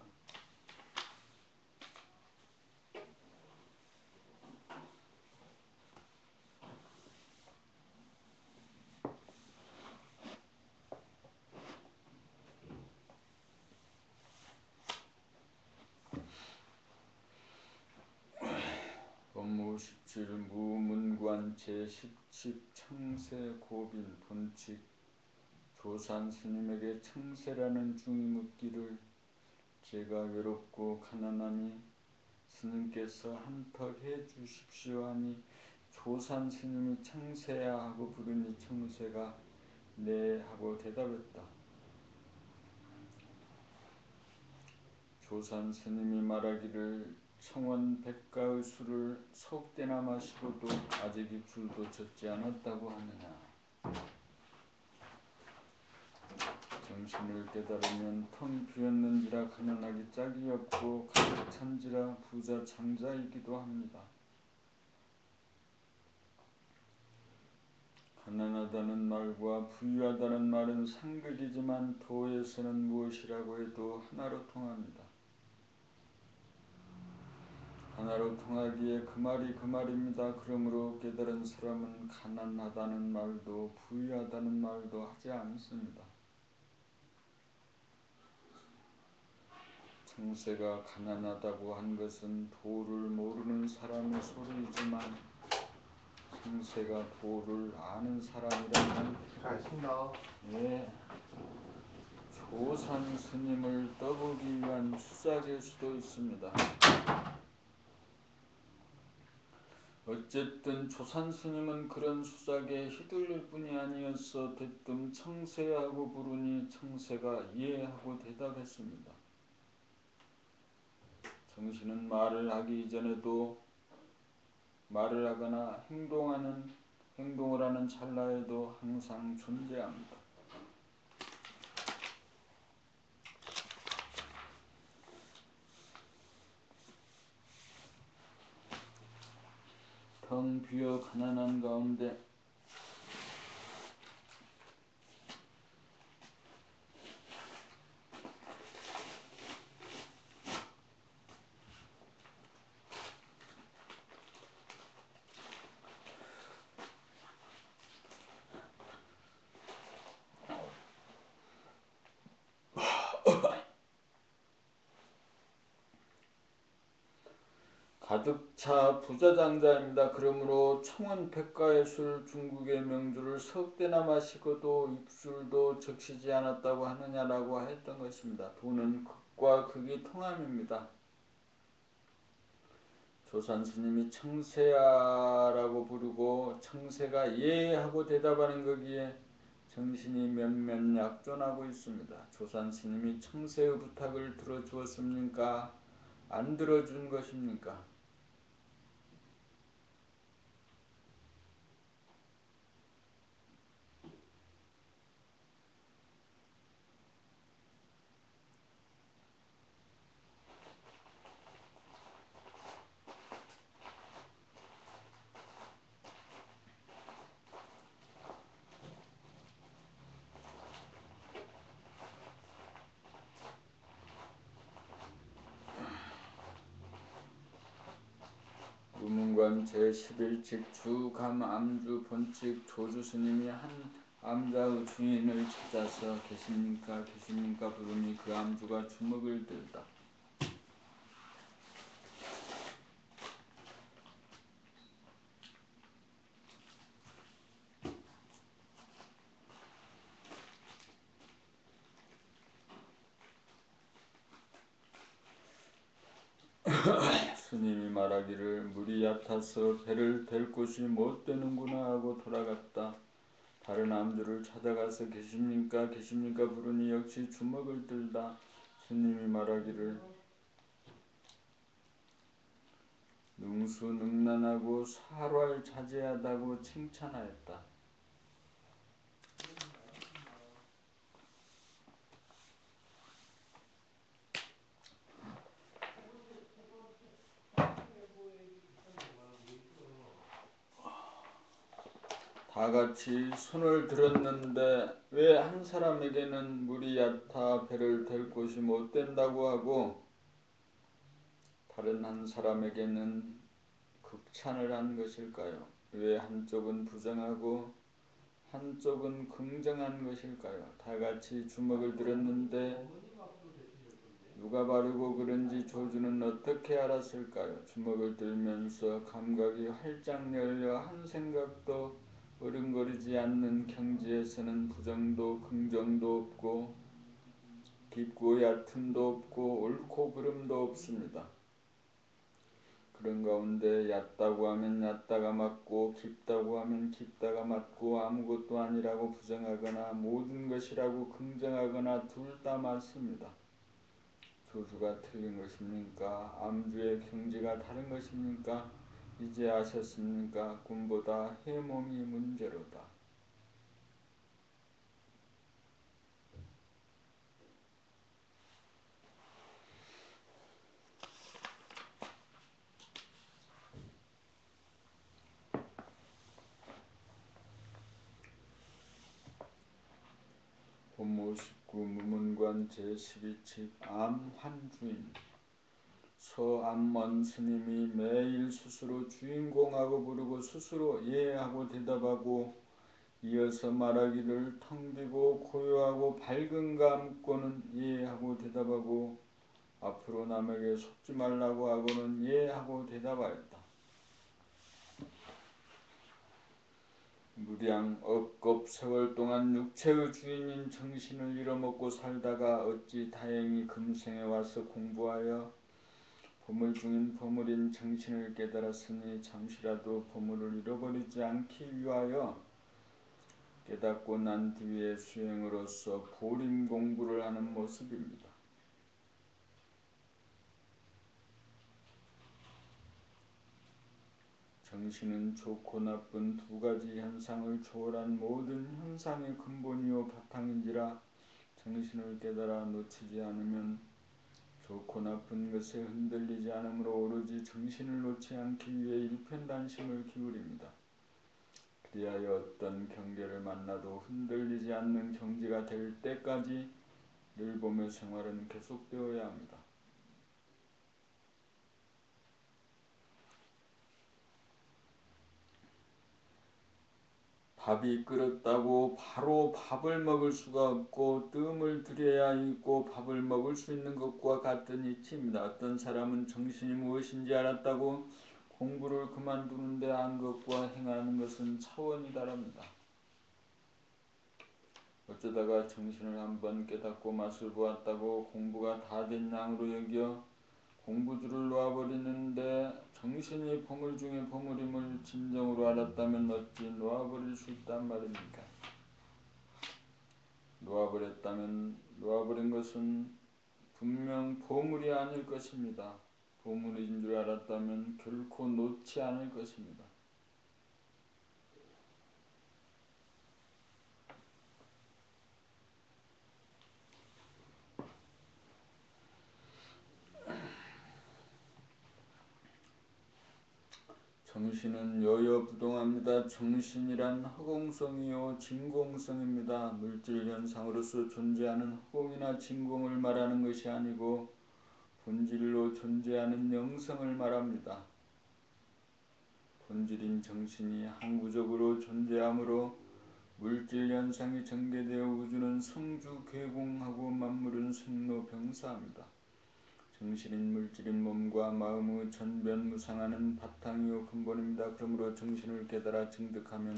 법무 17 무문관 제10칙 청세고빈 본칙 조산 스님에게 청세라는 중이 묻기를 제가 외롭고 가난하니 스님께서 한턱 해주십시오 하니 조산 스님이 청세야 하고 부르니 청세가 네 하고 대답했다. 조산 스님이 말하기를 청원 백가의 술을 석대나 마시고도 아직이 굴도 젖지 않았다고 하느냐. 정신을 깨달으면 텅 비었는지라 가난하기 짝이 없고 가득 찬지라 부자 장자이기도 합니다. 가난하다는 말과 부유하다는 말은 상극이지만 도에서는 무엇이라고 해도 하나로 통합니다. 하나로 통하기에 그 말이 그 말입니다. 그러므로 깨달은 사람은 가난하다는 말도 부유하다는 말도 하지 않습니다. 청세가 가난하다고 한 것은 도를 모르는 사람의 소리이지만 청세가 도를 아는 사람이라면 예, 조산 스님을 떠보기 위한 수작일 수도 있습니다. 어쨌든 조산 스님은 그런 수작에 휘둘릴 뿐이 아니었어 대뜸 청세하고 부르니 청세가 예 하고 대답했습니다. 정신은 말을 하기 이전에도 말을 하거나 행동을 하는 찰나에도 항상 존재합니다. 텅 비어 가난한 가운데 가득 차 부자장자입니다. 그러므로 청은 백가의 술 중국의 명주를 석대나 마시고도 입술도 적시지 않았다고 하느냐라고 했던 것입니다. 돈은 극과 극이 통함입니다. 조산스님이 청세야라고 부르고 청세가 예 하고 대답하는 거기에 정신이 몇몇 약존하고 있습니다. 조산스님이 청세의 부탁을 들어주었습니까? 안 들어준 것입니까? 무문관 제11칙 주감 암주 본칙 조주스님이 한 암자의 주인을 찾아서 계십니까 계십니까 부르니 그 암주가 주먹을 들다. 스님이 말하기를 물이 얕아서 배를 댈 곳이 못 되는구나 하고 돌아갔다. 다른 암주를 찾아가서 계십니까 계십니까 부르니 역시 주먹을 들다. 스님이 말하기를 능수능란하고 살활자제하다고 칭찬하였다. 다같이 손을 들었는데 왜 한 사람에게는 물이 얕아 배를 댈 곳이 못 된다고 하고 다른 한 사람에게는 극찬을 한 것일까요? 왜 한쪽은 부정하고 한쪽은 긍정한 것일까요? 다같이 주먹을 들었는데 누가 바르고 그런지 조주는 어떻게 알았을까요? 주먹을 들면서 감각이 활짝 열려 한 생각도 어른거리지 않는 경지에서는 부정도 긍정도 없고 깊고 얕음도 없고 옳고 그름도 없습니다. 그런 가운데 얕다고 하면 얕다가 맞고 깊다고 하면 깊다가 맞고 아무것도 아니라고 부정하거나 모든 것이라고 긍정하거나 둘 다 맞습니다. 조주가 틀린 것입니까? 암주의 경지가 다른 것입니까? 이제 아셨습니까? 꿈보다 해몸이 문제로다. 본모 19 무문관 제12칙 암환주인 서암먼 스님이 매일 스스로 주인공하고 부르고 스스로 예하고 대답하고 이어서 말하기를 텅 비고 고요하고 밝은 감고는 예하고 대답하고 앞으로 남에게 속지 말라고 하고는 예하고 대답하였다. 무량 억겁 세월 동안 육체의 주인인 정신을 잃어먹고 살다가 어찌 다행히 금생에 와서 공부하여 보물 중인 보물인 정신을 깨달았으니 잠시라도 보물을 잃어버리지 않기 위하여 깨닫고 난 뒤의 수행으로서 보림 공부를 하는 모습입니다. 정신은 좋고 나쁜 두 가지 현상을 초월한 모든 현상의 근본이요 바탕인지라 정신을 깨달아 놓치지 않으면 좋고 나쁜 것에 흔들리지 않으므로 오로지 정신을 놓지 않기 위해 일편단심을 기울입니다. 그리하여 어떤 경계를 만나도 흔들리지 않는 경지가 될 때까지 늘 봄의 생활은 계속되어야 합니다. 밥이 끓었다고 바로 밥을 먹을 수가 없고 뜸을 들여야 있고 밥을 먹을 수 있는 것과 같은 이치입니다. 어떤 사람은 정신이 무엇인지 알았다고 공부를 그만두는데 한 것과 행하는 것은 차원이 다릅니다. 어쩌다가 정신을 한번 깨닫고 맛을 보았다고 공부가 다 된 양으로 여겨 공부줄을 놓아버리는데 정신이 보물 중에 보물임을 진정으로 알았다면 어찌 놓아버릴 수 있단 말입니까? 놓아버린 것은 분명 보물이 아닐 것입니다. 보물인 줄 알았다면 결코 놓지 않을 것입니다. 정신은 여여부동합니다. 정신이란 허공성이요 진공성입니다. 물질 현상으로서 존재하는 허공이나 진공을 말하는 것이 아니고 본질로 존재하는 영성을 말합니다. 본질인 정신이 항구적으로 존재하므로 물질 현상이 전개되어 우주는 성주괴공하고 만물은 생로병사합니다. 정신인 물질인 몸과 마음의 전변무상하는 바탕이요 근본입니다. 그러므로 정신을 깨달아 증득하면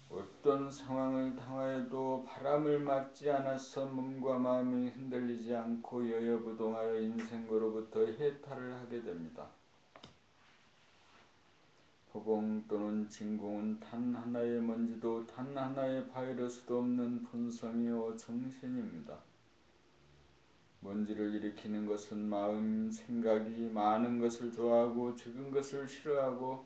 어떤 상황을 당하여도 바람을 맞지 않아서 몸과 마음이 흔들리지 않고 여여부동하여 인생고로부터 해탈을 하게 됩니다. 허공 또는 진공은 단 하나의 먼지도 단 하나의 바이러스도 없는 본성이요 정신입니다. 먼지를 일으키는 것은 마음, 생각이 많은 것을 좋아하고 적은 것을 싫어하고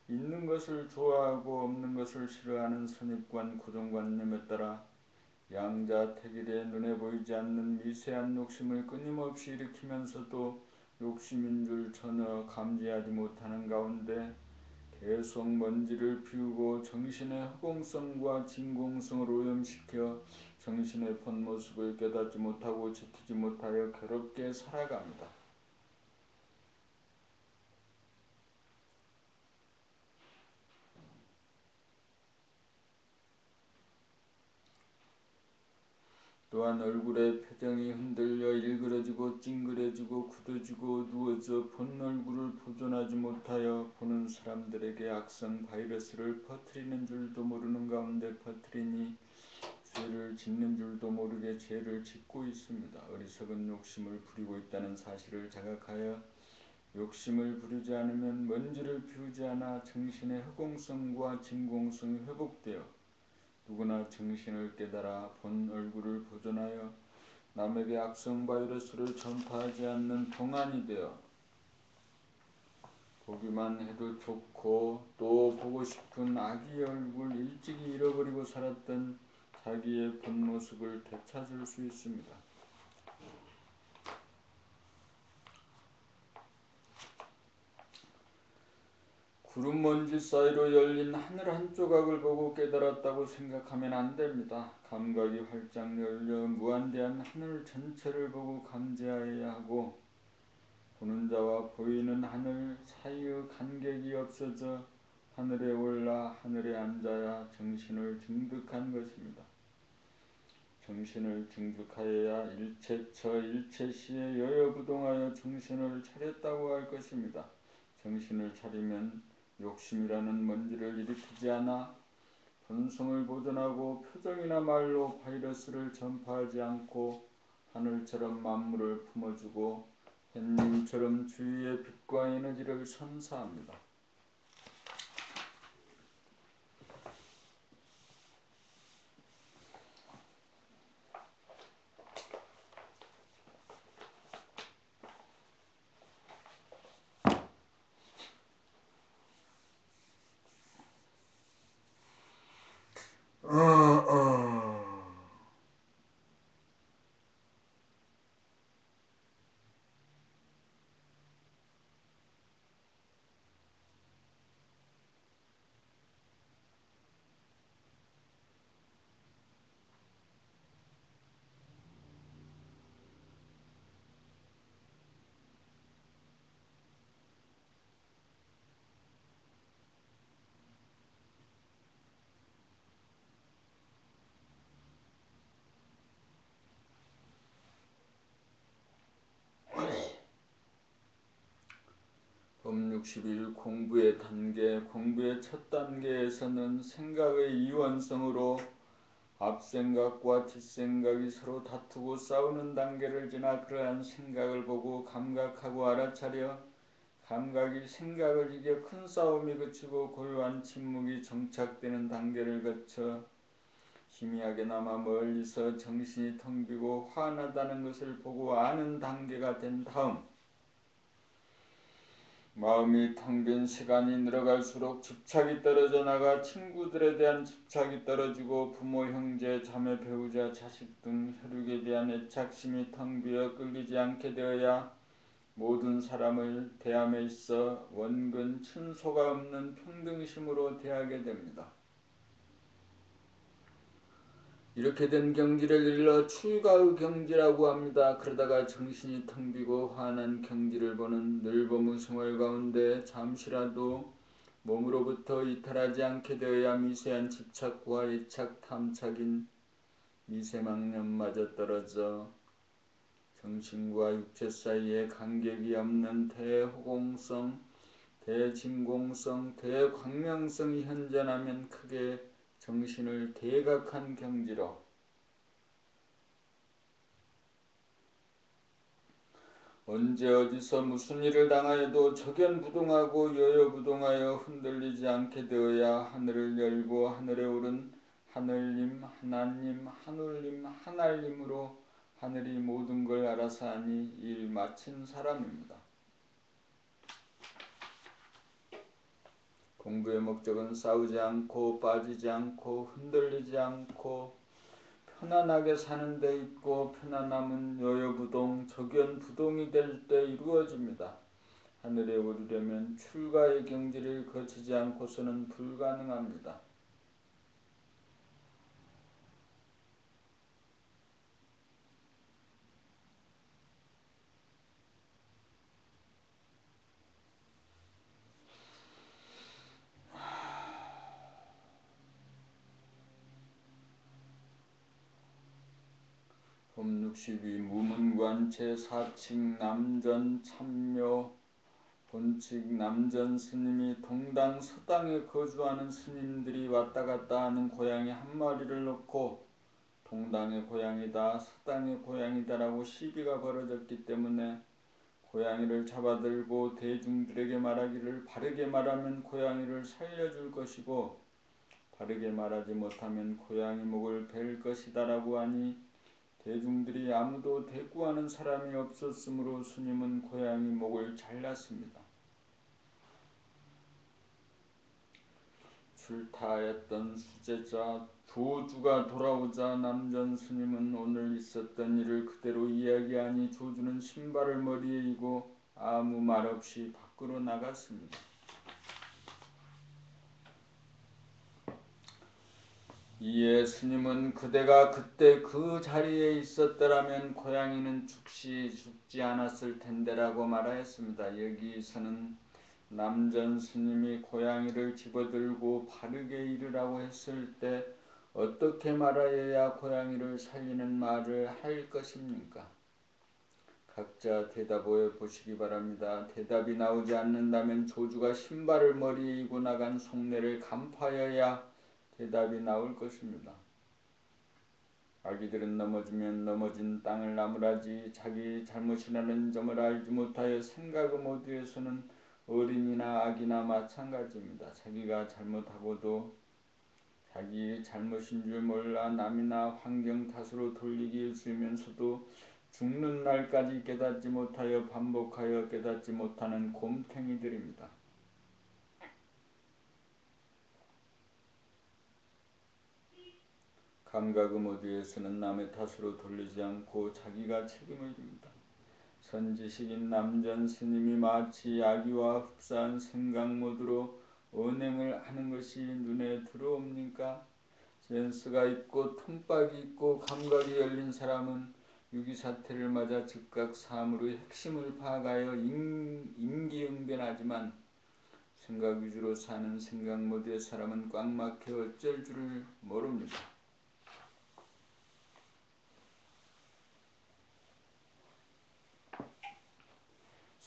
있는 것을 좋아하고 없는 것을 싫어하는 선입관, 고정관념에 따라 양자택일에 눈에 보이지 않는 미세한 욕심을 끊임없이 일으키면서도 욕심인 줄 전혀 감지하지 못하는 가운데 계속 먼지를 피우고 정신의 허공성과 진공성을 오염시켜 정신의 본모습을 깨닫지 못하고 지키지 못하여 괴롭게 살아갑니다. 또한 얼굴의 표정이 흔들려 일그러지고 찡그려지고 굳어지고 누워져 본 얼굴을 보존하지 못하여 보는 사람들에게 악성 바이러스를 퍼뜨리는 줄도 모르는 가운데 퍼뜨리니 죄를 짓는 줄도 모르게 죄를 짓고 있습니다. 어리석은 욕심을 부리고 있다는 사실을 자각하여 욕심을 부리지 않으면 먼지를 피우지 않아 정신의 허공성과 진공성이 회복되어 누구나 정신을 깨달아 본 얼굴을 보존하여 남에게 악성 바이러스를 전파하지 않는 동안이 되어 보기만 해도 좋고 또 보고 싶은 아기 얼굴 일찍이 잃어버리고 살았던 자기의 본 모습을 되찾을 수 있습니다. 구름먼지 사이로 열린 하늘 한 조각을 보고 깨달았다고 생각하면 안 됩니다. 감각이 활짝 열려 무한대한 하늘 전체를 보고 감지하여야 하고 보는 자와 보이는 하늘 사이의 간격이 없어져 하늘에 올라 하늘에 앉아야 정신을 증득한 것입니다. 정신을 증득하여야 일체처 일체시에 여여부동하여 정신을 차렸다고 할 것입니다. 정신을 차리면 욕심이라는 먼지를 일으키지 않아 본성을 보존하고 표정이나 말로 바이러스를 전파하지 않고 하늘처럼 만물을 품어주고 햇님처럼 주위의 빛과 에너지를 선사합니다. 61 공부의 단계. 공부의 첫 단계에서는 생각의 이원성으로 앞생각과 뒷생각이 서로 다투고 싸우는 단계를 지나 그러한 생각을 보고 감각하고 알아차려 감각이 생각을 이겨 큰 싸움이 그치고 고요한 침묵이 정착되는 단계를 거쳐 희미하게나마 멀리서 정신이 텅 비고 환하다는 것을 보고 아는 단계가 된 다음 마음이 텅 빈 시간이 늘어갈수록 집착이 떨어져 나가 친구들에 대한 집착이 떨어지고 부모, 형제, 자매, 배우자, 자식 등 혈육에 대한 애착심이 텅 비어 끌리지 않게 되어야 모든 사람을 대함에 있어 원근 친소가 없는 평등심으로 대하게 됩니다. 이렇게 된 경지를 일러 출가의 경지라고 합니다. 그러다가 정신이 텅 비고 환한 경지를 보는 늘범의 생활 가운데 잠시라도 몸으로부터 이탈하지 않게 되어야 미세한 집착과 애착 탐착인 미세망념마저 떨어져 정신과 육체 사이에 간격이 없는 대호공성, 대진공성, 대광명성이 현존하면 크게 정신을 대각한 경지로 언제 어디서 무슨 일을 당하여도 적연부동하고 여여부동하여 흔들리지 않게 되어야 하늘을 열고 하늘에 오른 하늘님, 하나님, 하늘님, 하나님으로 하늘이 모든 걸 알아서 하니 일 마친 사람입니다. 공부의 목적은 싸우지 않고 빠지지 않고 흔들리지 않고 편안하게 사는 데 있고 편안함은 여여부동, 적연부동이 될 때 이루어집니다. 하늘에 오르려면 출가의 경지를 거치지 않고서는 불가능합니다. 법 62 무문관 제4칙 남전 참묘 본칙 남전 스님이 동당 서당에 거주하는 스님들이 왔다 갔다 하는 고양이 한 마리를 놓고 동당의 고양이다 서당의 고양이다라고 시비가 벌어졌기 때문에 고양이를 잡아들고 대중들에게 말하기를 바르게 말하면 고양이를 살려줄 것이고 바르게 말하지 못하면 고양이 목을 벨 것이다라고 하니 대중들이 아무도 대꾸하는 사람이 없었으므로 스님은 고양이 목을 잘랐습니다. 출타하였던 수제자 조주가 돌아오자 남전 스님은 오늘 있었던 일을 그대로 이야기하니 조주는 신발을 머리에 이고 아무 말 없이 밖으로 나갔습니다. 이에 스님은 그대가 그때 그 자리에 있었더라면 고양이는 죽지 않았을 텐데라고 말하였습니다. 여기서는 남전 스님이 고양이를 집어들고 바르게 이르라고 했을 때 어떻게 말하여야 고양이를 살리는 말을 할 것입니까? 각자 대답해 보시기 바랍니다. 대답이 나오지 않는다면 조주가 신발을 머리에 이고 나간 속내를 간파하여야 대답이 나올 것입니다. 아기들은 넘어지면 넘어진 땅을 나무라지 자기 잘못이라는 점을 알지 못하여 생각의 모두에서는 어린이나 아기나 마찬가지입니다. 자기가 잘못하고도 자기 잘못인 줄 몰라 남이나 환경 탓으로 돌리기 일쑤이면서도 죽는 날까지 깨닫지 못하여 반복하여 깨닫지 못하는 곰탱이들입니다. 감각의 모두에서는 남의 탓으로 돌리지 않고 자기가 책임을 집니다. 선지식인 남전 스님이 마치 아기와 흡사한 생각 모드로 언행을 하는 것이 눈에 들어옵니까? 센스가 있고 틈박이 있고 감각이 열린 사람은 위기사태를 맞아 즉각 사물의 핵심을 파악하여 임기응변하지만 생각 위주로 사는 생각 모드의 사람은 꽉 막혀 어쩔 줄을 모릅니다.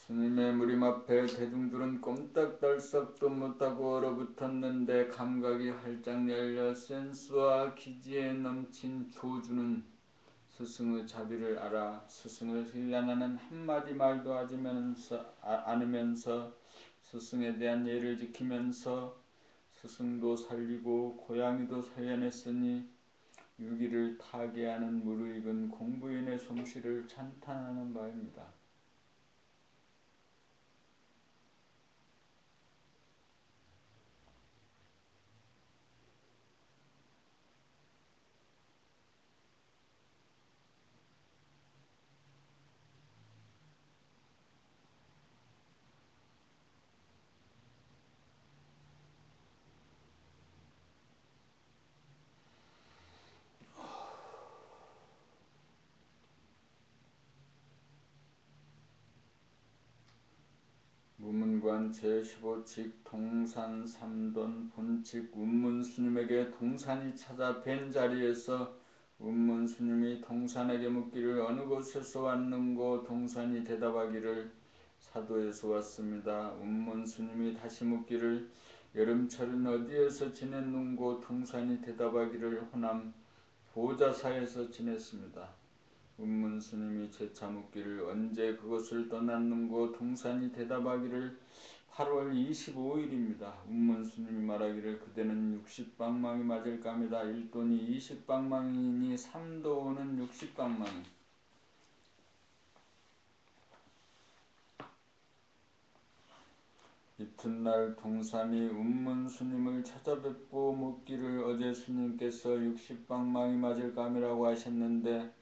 스님의 무림 앞에 대중들은 꼼짝달싹도 못하고 얼어붙었는데 감각이 활짝 열려 센스와 기지에 넘친 조주는 스승의 자비를 알아 스승을 힐난하는 한마디 말도 않으면서 스승에 대한 예를 지키면서 스승도 살리고 고양이도 살려냈으니 유기를 타개하는 무르익은 공부인의 솜씨를 찬탄하는 바입니다. 무문관 제15칙 동산 삼돈 본칙 운문스님에게 동산이 찾아 뵌 자리에서 운문스님이 동산에게 묻기를 어느 곳에서 왔는고 동산이 대답하기를 사도에서 왔습니다. 운문스님이 다시 묻기를 여름철은 어디에서 지냈는고 동산이 대답하기를 호남 보자사에서 지냈습니다. 운문스님이 재차 묻기를 언제 그것을 떠났는고 동산이 대답하기를 8월 25일입니다. 운문스님이 말하기를 그대는 60방망이 맞을 감이다. 1돈이 20방망이니 3도는 60방망이. 이튿날 동산이 운문스님을 찾아뵙고 묻기를 어제 스님께서 60방망이 맞을 감이라고 하셨는데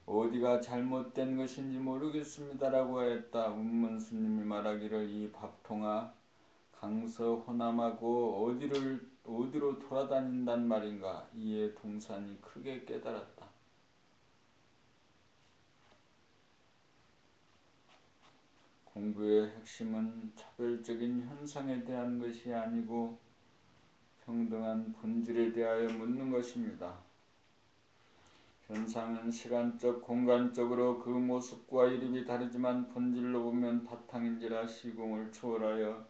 어디가 잘못된 것인지 모르겠습니다라고 했다. 운문스님이 말하기를 이 밥통아 강서 호남하고 어디로 돌아다닌단 말인가. 이에 동산이 크게 깨달았다. 공부의 핵심은 차별적인 현상에 대한 것이 아니고 평등한 본질에 대하여 묻는 것입니다. 현상은 시간적, 공간적으로 그 모습과 이름이 다르지만 본질로 보면 바탕인지라 시공을 초월하여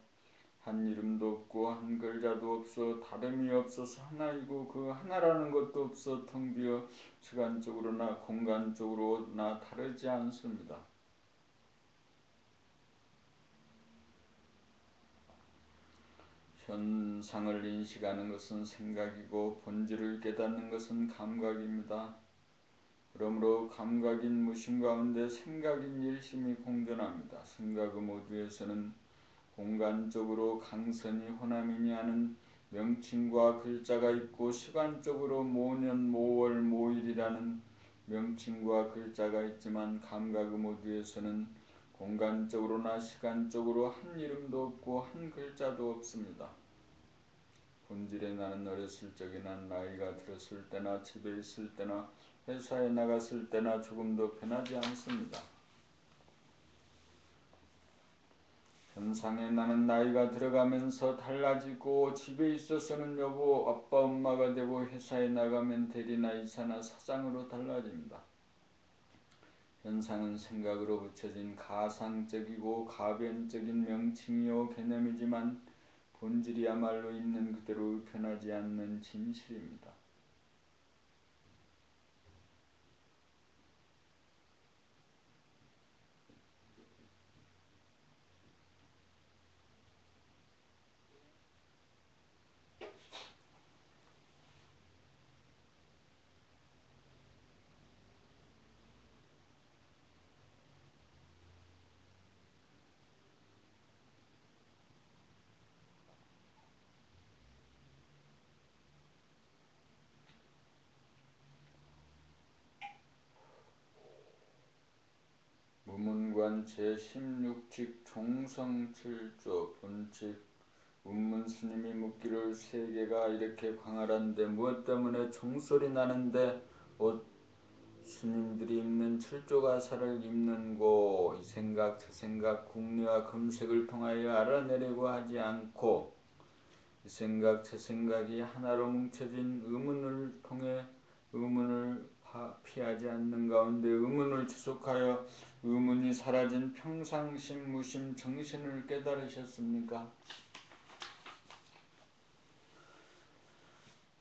한 이름도 없고 한 글자도 없어 다름이 없어서 하나이고 그 하나라는 것도 없어 텅 비어 시간적으로나 공간적으로나 다르지 않습니다. 현상을 인식하는 것은 생각이고 본질을 깨닫는 것은 감각입니다. 그러므로 감각인 무심 가운데 생각인 일심이 공존합니다. 생각의 모두에서는 공간적으로 강선이 호남이니 하는 명칭과 글자가 있고 시간적으로 모년 모월 모일이라는 명칭과 글자가 있지만 감각의 모두에서는 공간적으로나 시간적으로 한 이름도 없고 한 글자도 없습니다. 본질에 나는 어렸을 적이나 나이가 들었을 때나 집에 있을 때나 회사에 나갔을 때나 조금도 변하지 않습니다. 현상에 나는 나이가 들어가면서 달라지고 집에 있어서는 여보, 아빠, 엄마가 되고 회사에 나가면 대리나 이사나 사장으로 달라집니다. 현상은 생각으로 붙여진 가상적이고 가변적인 명칭이요 개념이지만 본질이야말로 있는 그대로 변하지 않는 진실입니다. 무문관 제16칙 종성칠조 본칙 운문스님이 묻기를 세계가 이렇게 광활한데 무엇 때문에 종소리 나는데 옷 스님들이 입는 칠조가사를 입는고 이 생각 저 생각 궁리와 금색을 통하여 알아내려고 하지 않고 이 생각 저 생각이 하나로 뭉쳐진 의문을 통해 의문을 피하지 않는 가운데 의문을 지속하여 의문이 사라진 평상심 무심 정신을 깨달으셨습니까?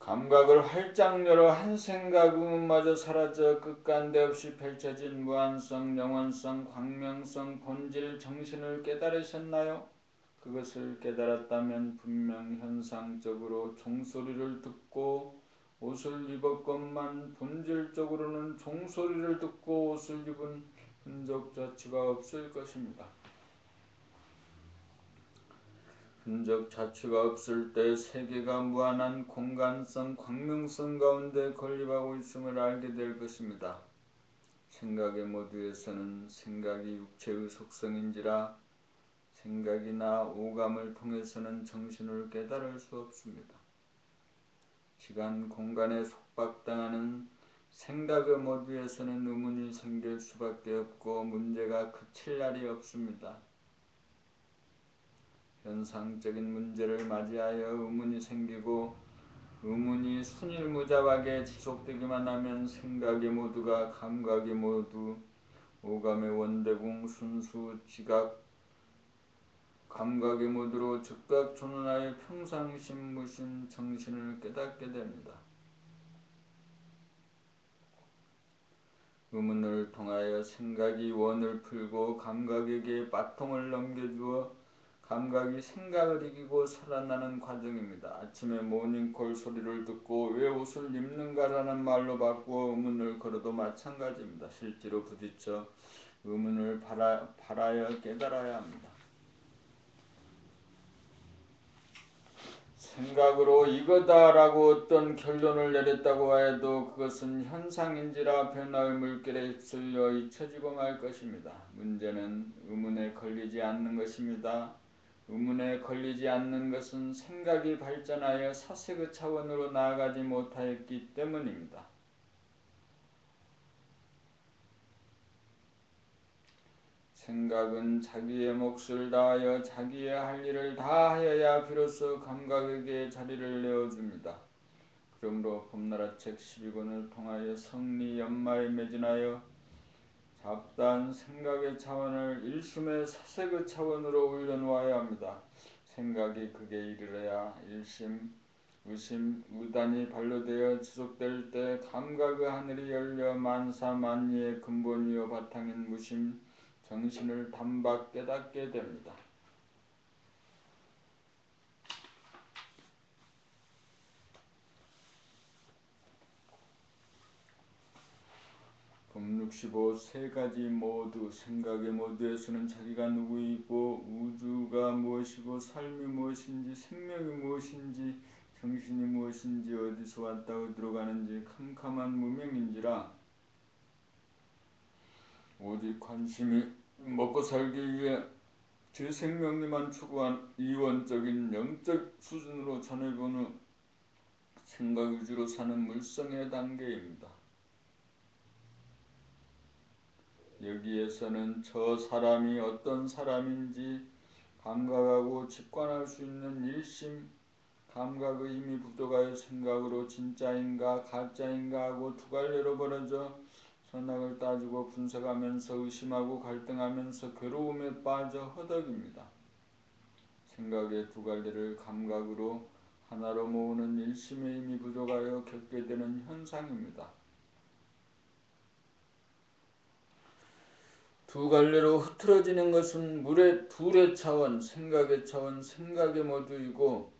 감각을 활짝 열어 한 생각 의문마저 사라져 끝간데 없이 펼쳐진 무한성, 영원성, 광명성, 본질 정신을 깨달으셨나요? 그것을 깨달았다면 분명 현상적으로 종소리를 듣고 옷을 입었건만 본질적으로는 종소리를 듣고 옷을 입은 흔적 자체가 없을 것입니다. 흔적 자체가 없을 때 세계가 무한한 공간성, 광명성 가운데 건립하고 있음을 알게 될 것입니다. 생각의 모두에서는 생각이 육체의 속성인지라 생각이나 오감을 통해서는 정신을 깨달을 수 없습니다. 시간, 공간에 속박당하는 생각의 모두에서는 의문이 생길 수밖에 없고 문제가 그칠 날이 없습니다. 현상적인 문제를 맞이하여 의문이 생기고 의문이 순일무잡하게 지속되기만 하면 생각의 모두가 감각의 모두, 오감의 원대궁, 순수, 지각, 감각의 모두로 즉각 전환하여 평상심 무심 정신을 깨닫게 됩니다. 의문을 통하여 생각이 원을 풀고 감각에게 바통을 넘겨주어 감각이 생각을 이기고 살아나는 과정입니다. 아침에 모닝콜 소리를 듣고 왜 옷을 입는가라는 말로 바꾸어 의문을 걸어도 마찬가지입니다. 실제로 부딪혀 의문을 발하여 깨달아야 합니다. 생각으로 이거다라고 어떤 결론을 내렸다고 해도 그것은 현상인지라 변화의 물결에 휩쓸려 잊혀지고 말 것입니다. 문제는 의문에 걸리지 않는 것입니다. 의문에 걸리지 않는 것은 생각이 발전하여 사색의 차원으로 나아가지 못하였기 때문입니다. 생각은 자기의 몫을 다하여 자기의 할 일을 다하여야 비로소 감각에게 자리를 내어줍니다. 그러므로 봄나라책 12권을 통하여 성리 연마에 매진하여 잡다한 생각의 차원을 일심의 사색의 차원으로 올려놓아야 합니다. 생각이 극에 이르러야 일심, 의심, 의단이 발로되어 지속될 때 감각의 하늘이 열려 만사만리의 근본이요 바탕인 무심, 정신을 단박 깨닫게 됩니다. 봄 65 세 가지 모두 생각의 모두에서는 자기가 누구이고 우주가 무엇이고 삶이 무엇인지 생명이 무엇인지 정신이 무엇인지 어디서 왔다 어디로 가는지 캄캄한 무명인지라 오직 관심이 먹고 살기 위해 제 생명리만 추구한 이원적인 영적 수준으로 전해본 후 생각 위주로 사는 물성의 단계입니다. 여기에서는 저 사람이 어떤 사람인지 감각하고 직관할 수 있는 일심, 감각의 힘이 부족하여 생각으로 진짜인가 가짜인가 하고 두 갈래로 벌어져 선악을 따지고 분석하면서 의심하고 갈등하면서 괴로움에 빠져 허덕입니다. 생각의 두 갈래를 감각으로 하나로 모으는 일심의 힘이 부족하여 겪게 되는 현상입니다. 두 갈래로 흐트러지는 것은 물의 둘의 차원, 생각의 차원, 생각의 모두이고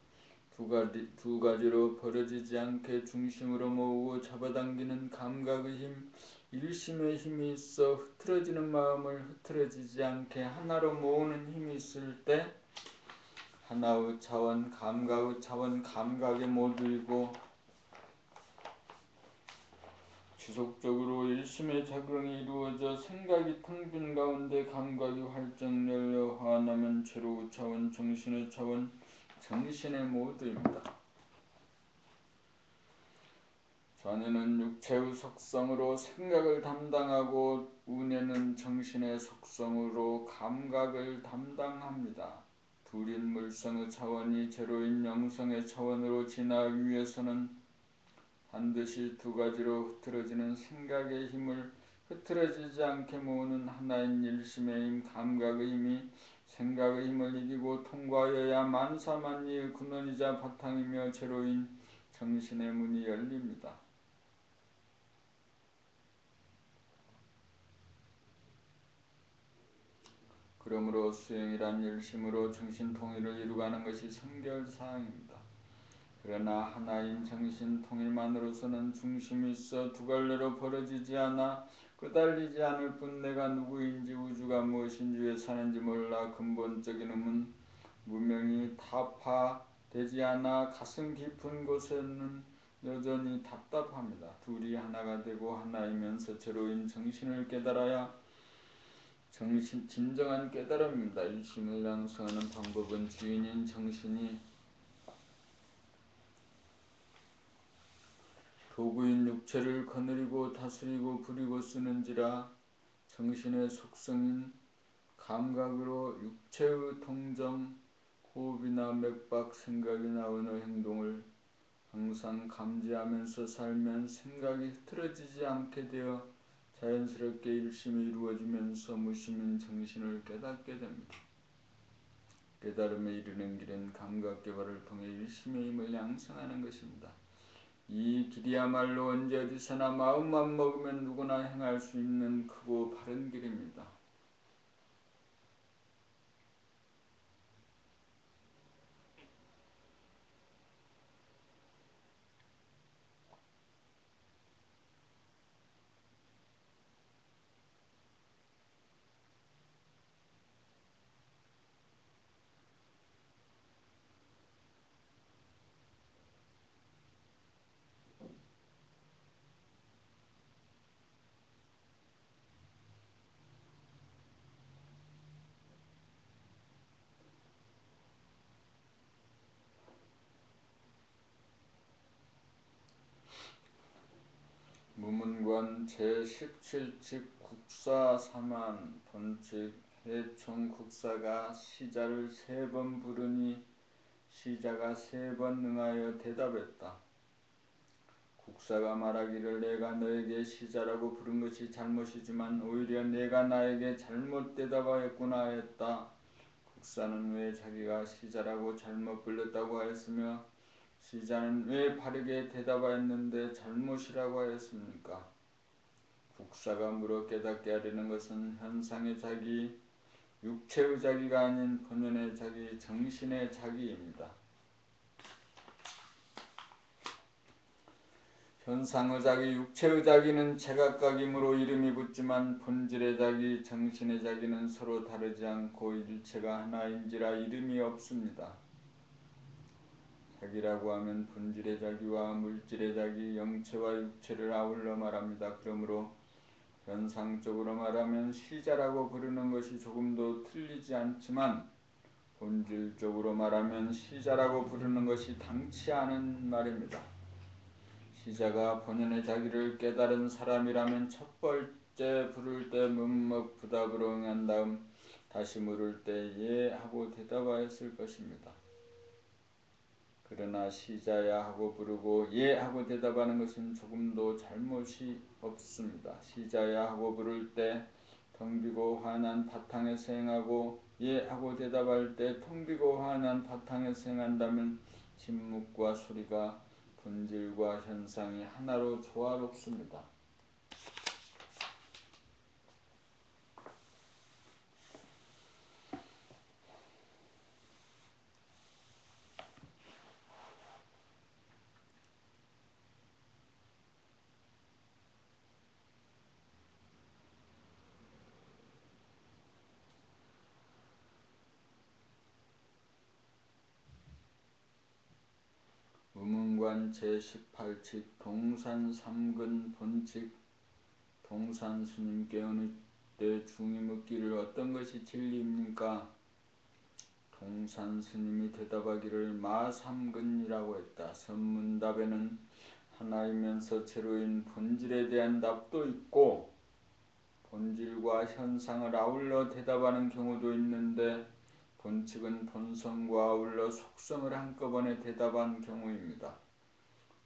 두 가지로 벌어지지 않게 중심으로 모으고 잡아당기는 감각의 힘, 일심의 힘이 있어 흐트러지는 마음을 흐트러지지 않게 하나로 모으는 힘이 있을 때 하나의 차원, 감각의 차원, 감각의 모두이고 지속적으로 일심의 작용이 이루어져 생각이 텅 빈 가운데 감각이 활짝 열려 화나면 최로의 차원, 정신의 차원, 정신의 모두입니다. 전에는 육체의 속성으로 생각을 담당하고 운에는 정신의 속성으로 감각을 담당합니다. 둘인 물성의 차원이 제로인 영성의 차원으로 진화하기 위해서는 반드시 두 가지로 흐트러지는 생각의 힘을 흐트러지지 않게 모으는 하나인 일심의 힘, 감각의 힘이 생각의 힘을 이기고 통과하여야 만사만리의 근원이자 바탕이며 제로인 정신의 문이 열립니다. 그러므로 수행이란 열심으로 정신통일을 이루가는 것이 선결사항입니다. 그러나 하나인 정신통일만으로서는 중심이 있어 두 갈래로 벌어지지 않아 끄달리지 않을 뿐 내가 누구인지 우주가 무엇인지 왜 사는지 몰라 근본적인 의문 무명이 타파되지 않아 가슴 깊은 곳에는 여전히 답답합니다. 둘이 하나가 되고 하나이면서 제로인 정신을 깨달아야 진정한 깨달음입니다. 일심을 양성하는 방법은 주인인 정신이 도구인 육체를 거느리고 다스리고 부리고 쓰는지라 정신의 속성인 감각으로 육체의 통정, 호흡이나 맥박, 생각이나 언어, 행동을 항상 감지하면서 살면 생각이 흐트러지지 않게 되어 자연스럽게 일심이 이루어지면서 무심인 정신을 깨닫게 됩니다. 깨달음에 이르는 길은 감각개발을 통해 일심의 힘을 양성하는 것입니다. 이 길이야말로 언제 어디서나 마음만 먹으면 누구나 행할 수 있는 크고 바른 길입니다. 무문관 제17칙 국사사만 본칙 해총 국사가 시자를 3번 부르니 시자가 3번 응하여 대답했다. 국사가 말하기를 내가 너에게 시자라고 부른 것이 잘못이지만 오히려 내가 나에게 잘못 대답하였구나 했다. 국사는 왜 자기가 시자라고 잘못 불렀다고 하였으며 시자는 왜 바르게 대답하였는데 잘못이라고 하였습니까? 국사가 물어 깨닫게 하려는 것은 현상의 자기, 육체의 자기가 아닌 본연의 자기, 정신의 자기입니다. 현상의 자기, 육체의 자기는 제각각이므로 이름이 붙지만 본질의 자기, 정신의 자기는 서로 다르지 않고 일체가 하나인지라 이름이 없습니다. 자기라고 하면 본질의 자기와 물질의 자기, 영체와 육체를 아울러 말합니다. 그러므로 현상적으로 말하면 시자라고 부르는 것이 조금도 틀리지 않지만 본질적으로 말하면 시자라고 부르는 것이 당치 않은 말입니다. 시자가 본연의 자기를 깨달은 사람이라면 첫 번째 부를 때 문먹 부답으로 응한 다음 다시 물을 때 예 하고 대답하였을 것입니다. 그러나 시자야 하고 부르고 예 하고 대답하는 것은 조금도 잘못이 없습니다. 시자야 하고 부를 때 텅 비고 환한 바탕에서 행하고 예 하고 대답할 때 텅 비고 환한 바탕에서 행한다면 침묵과 소리가 본질과 현상이 하나로 조화롭습니다. 무문관 제18칙 동산3근 본칙 동산 스님께 어느 때 중이 묻기를 어떤 것이 진리입니까? 동산 스님이 대답하기를 마삼근이라고 했다. 선문답에는 하나이면서 제로인 본질에 대한 답도 있고 본질과 현상을 아울러 대답하는 경우도 있는데 본칙은 본성과 아울러 속성을 한꺼번에 대답한 경우입니다.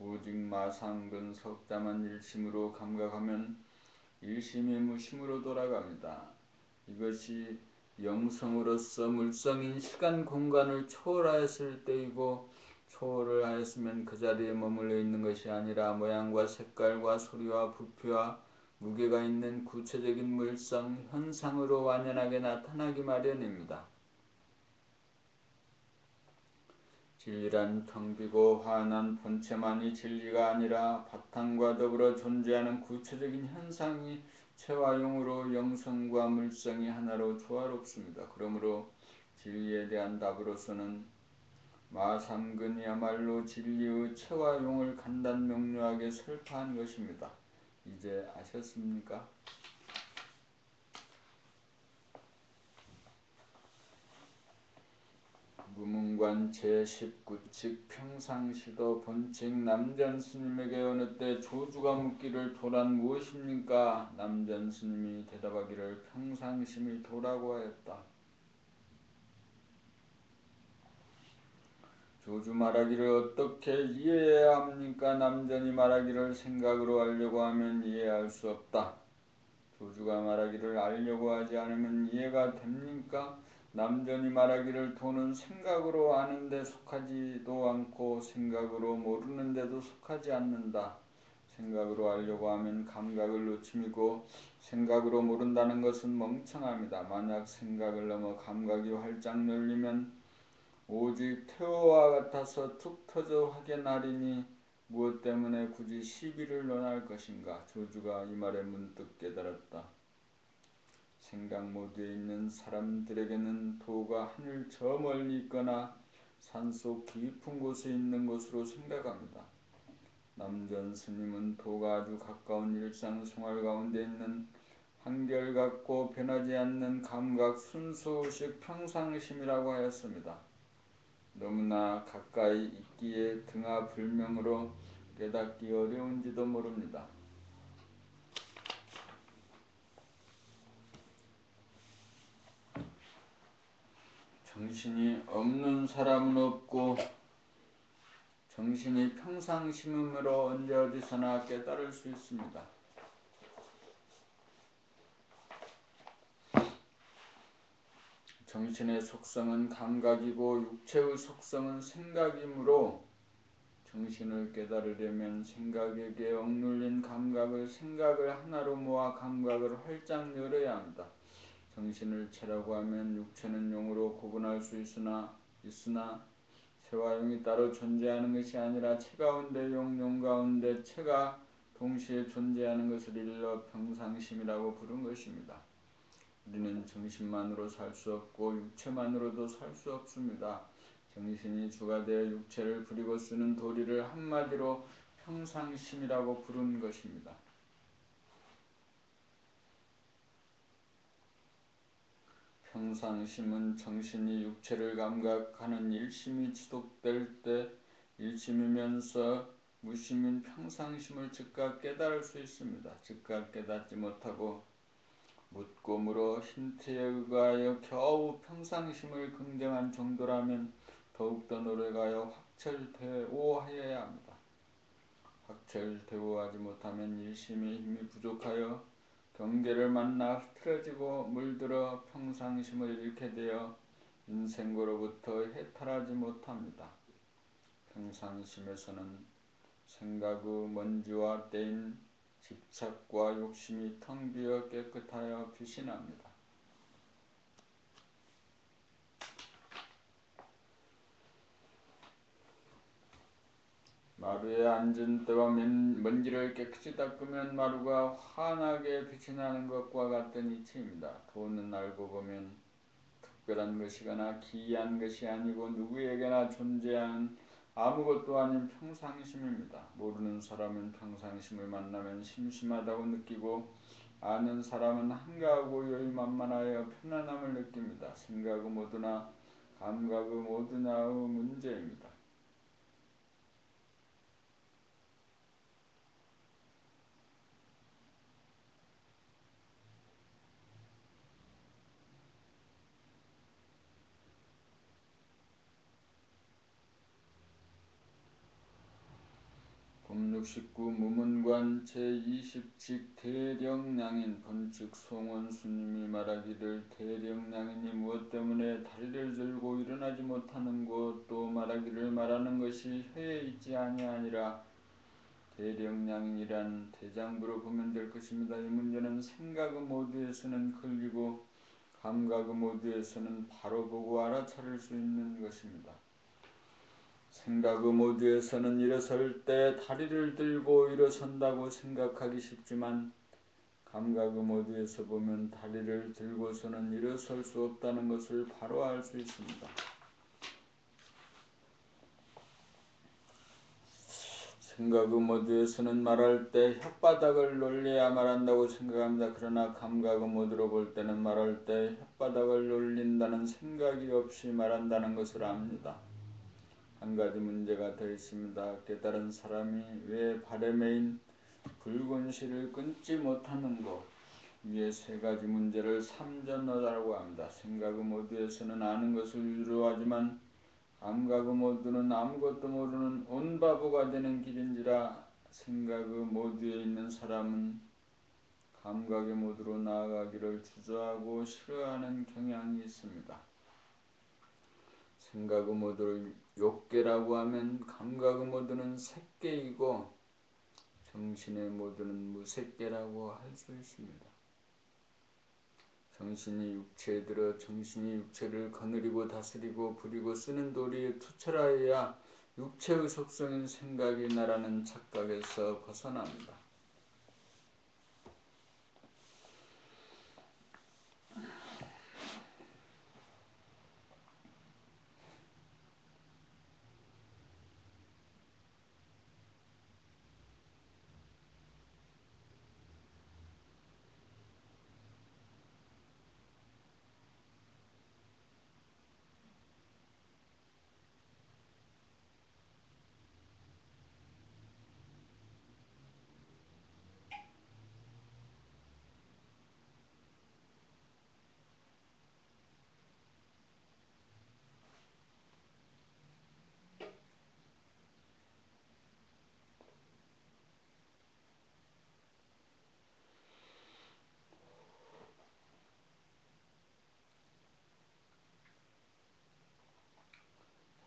오직 마상근 석자만 일심으로 감각하면 일심이 무심으로 돌아갑니다. 이것이 영성으로서 물성인 시간 공간을 초월하였을 때이고, 초월을 하였으면 그 자리에 머물러 있는 것이 아니라 모양과 색깔과 소리와 부피와 무게가 있는 구체적인 물성 현상으로 완연하게 나타나기 마련입니다. 진리란 텅비고 환한 본체만이 진리가 아니라 바탕과 더불어 존재하는 구체적인 현상이 체와 용으로 영성과 물성이 하나로 조화롭습니다. 그러므로 진리에 대한 답으로서는 마삼근이야말로 진리의 체와 용을 간단 명료하게 설파한 것입니다. 이제 아셨습니까? 무문관 제19칙 평상시도 본칙 남전 스님에게 어느 때 조주가 묻기를 도란 무엇입니까? 남전 스님이 대답하기를 평상심이 도라고 하였다. 조주 말하기를 어떻게 이해해야 합니까? 남전이 말하기를 생각으로 알려고 하면 이해할 수 없다. 조주가 말하기를 알려고 하지 않으면 이해가 됩니까? 남전이 말하기를 도는 생각으로 아는 데 속하지도 않고 생각으로 모르는 데도 속하지 않는다. 생각으로 알려고 하면 감각을 놓침이고 생각으로 모른다는 것은 멍청합니다. 만약 생각을 넘어 감각이 활짝 열리면 오직 태호와 같아서 툭 터져 확연하리니 무엇 때문에 굳이 시비를 논할 것인가? 조주가 이 말에 문득 깨달았다. 생각 모드에 있는 사람들에게는 도가 하늘 저 멀리 있거나 산속 깊은 곳에 있는 것으로 생각합니다. 남전 스님은 도가 아주 가까운 일상생활 가운데 있는 한결같고 변하지 않는 감각 순수의식 평상심이라고 하였습니다. 너무나 가까이 있기에 등하불명으로 깨닫기 어려운지도 모릅니다. 정신이 없는 사람은 없고 정신이 평상심으로 언제 어디서나 깨달을 수 있습니다. 정신의 속성은 감각이고 육체의 속성은 생각이므로 정신을 깨달으려면 생각에게 억눌린 감각을 생각을 하나로 모아 감각을 활짝 열어야 합니다. 정신을 체라고 하면 육체는 용으로 구분할 수 있으나 체와 용이 따로 존재하는 것이 아니라 체 가운데 용 가운데 체가 동시에 존재하는 것을 일러 평상심이라고 부른 것입니다. 우리는 정신만으로 살 수 없고 육체만으로도 살 수 없습니다. 정신이 주가 되어 육체를 부리고 쓰는 도리를 한마디로 평상심이라고 부른 것입니다. 평상심은 정신이 육체를 감각하는 일심이 지속될 때 일심이면서 무심인 평상심을 즉각 깨달을 수 있습니다. 즉각 깨닫지 못하고 묻고 물어 힌트에 의하여 겨우 평상심을 긍정한 정도라면 더욱더 노력하여 확철대오하여야 합니다. 확철대오하지 못하면 일심의 힘이 부족하여 경계를 만나 흐트러지고 물들어 평상심을 잃게 되어 인생고로부터 해탈하지 못합니다. 평상심에서는 생각의 먼지와 때인 집착과 욕심이 텅 비어 깨끗하여 빛이 납니다. 마루에 앉은 때와 먼지를 깨끗이 닦으면 마루가 환하게 빛이 나는 것과 같은 이치입니다. 도는 알고 보면 특별한 것이거나 기이한 것이 아니고 누구에게나 존재하는 아무것도 아닌 평상심입니다. 모르는 사람은 평상심을 만나면 심심하다고 느끼고 아는 사람은 한가하고 여유만만하여 편안함을 느낍니다. 생각의 모두나 감각의 모두냐의 문제입니다. 법육식구 무문관 제20직 대령량인 번즉 송원스님이 말하기를 대령량인이 무엇 때문에 다리를 들고 일어나지 못하는고 또 말하기를 말하는 것이 혀에 있지 아니하니라. 대령량인이란 대장부로 보면 될 것입니다. 이 문제는 생각의 모두에서는 걸리고 감각의 모두에서는 바로 보고 알아차릴 수 있는 것입니다. 생각의 모두에서는 일어설 때 다리를 들고 일어선다고 생각하기 쉽지만 감각의 모두에서 보면 다리를 들고서는 일어설 수 없다는 것을 바로 알 수 있습니다. 생각의 모두에서는 말할 때 혓바닥을 놀려야 말한다고 생각합니다. 그러나 감각의 모두로 볼 때는 말할 때 혓바닥을 놀린다는 생각이 없이 말한다는 것을 압니다. 한 가지 문제가 더 있습니다. 깨달은 사람이 왜 발에 매인 붉은 실을 끊지 못하는고? 위에 세 가지 문제를 삼전어라고 합니다. 생각의 모두에서는 아는 것을 유도하지만 감각의 모두는 아무것도 모르는 온바보가 되는 길인지라. 생각의 모두에 있는 사람은 감각의 모두로 나아가기를 주저하고 싫어하는 경향이 있습니다. 생각의 모두를 욕계라고 하면 감각의 모두는 색계이고 정신의 모두는 무색계라고 할 수 있습니다. 정신이 육체에 들어 정신이 육체를 거느리고 다스리고 부리고 쓰는 도리에 투철하여야 육체의 속성인 생각이 나라는 착각에서 벗어납니다.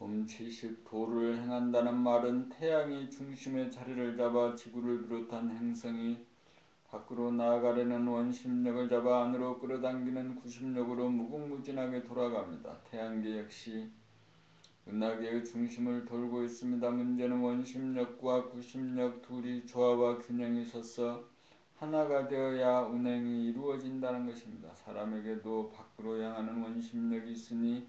봄70 도를 행한다는 말은 태양이 중심의 자리를 잡아 지구를 비롯한 행성이 밖으로 나아가려는 원심력을 잡아 안으로 끌어당기는 구심력으로 무궁무진하게 돌아갑니다. 태양계 역시 은하계의 중심을 돌고 있습니다. 문제는 원심력과 구심력 둘이 조화와 균형이 있어서 하나가 되어야 운행이 이루어진다는 것입니다. 사람에게도 밖으로 향하는 원심력이 있으니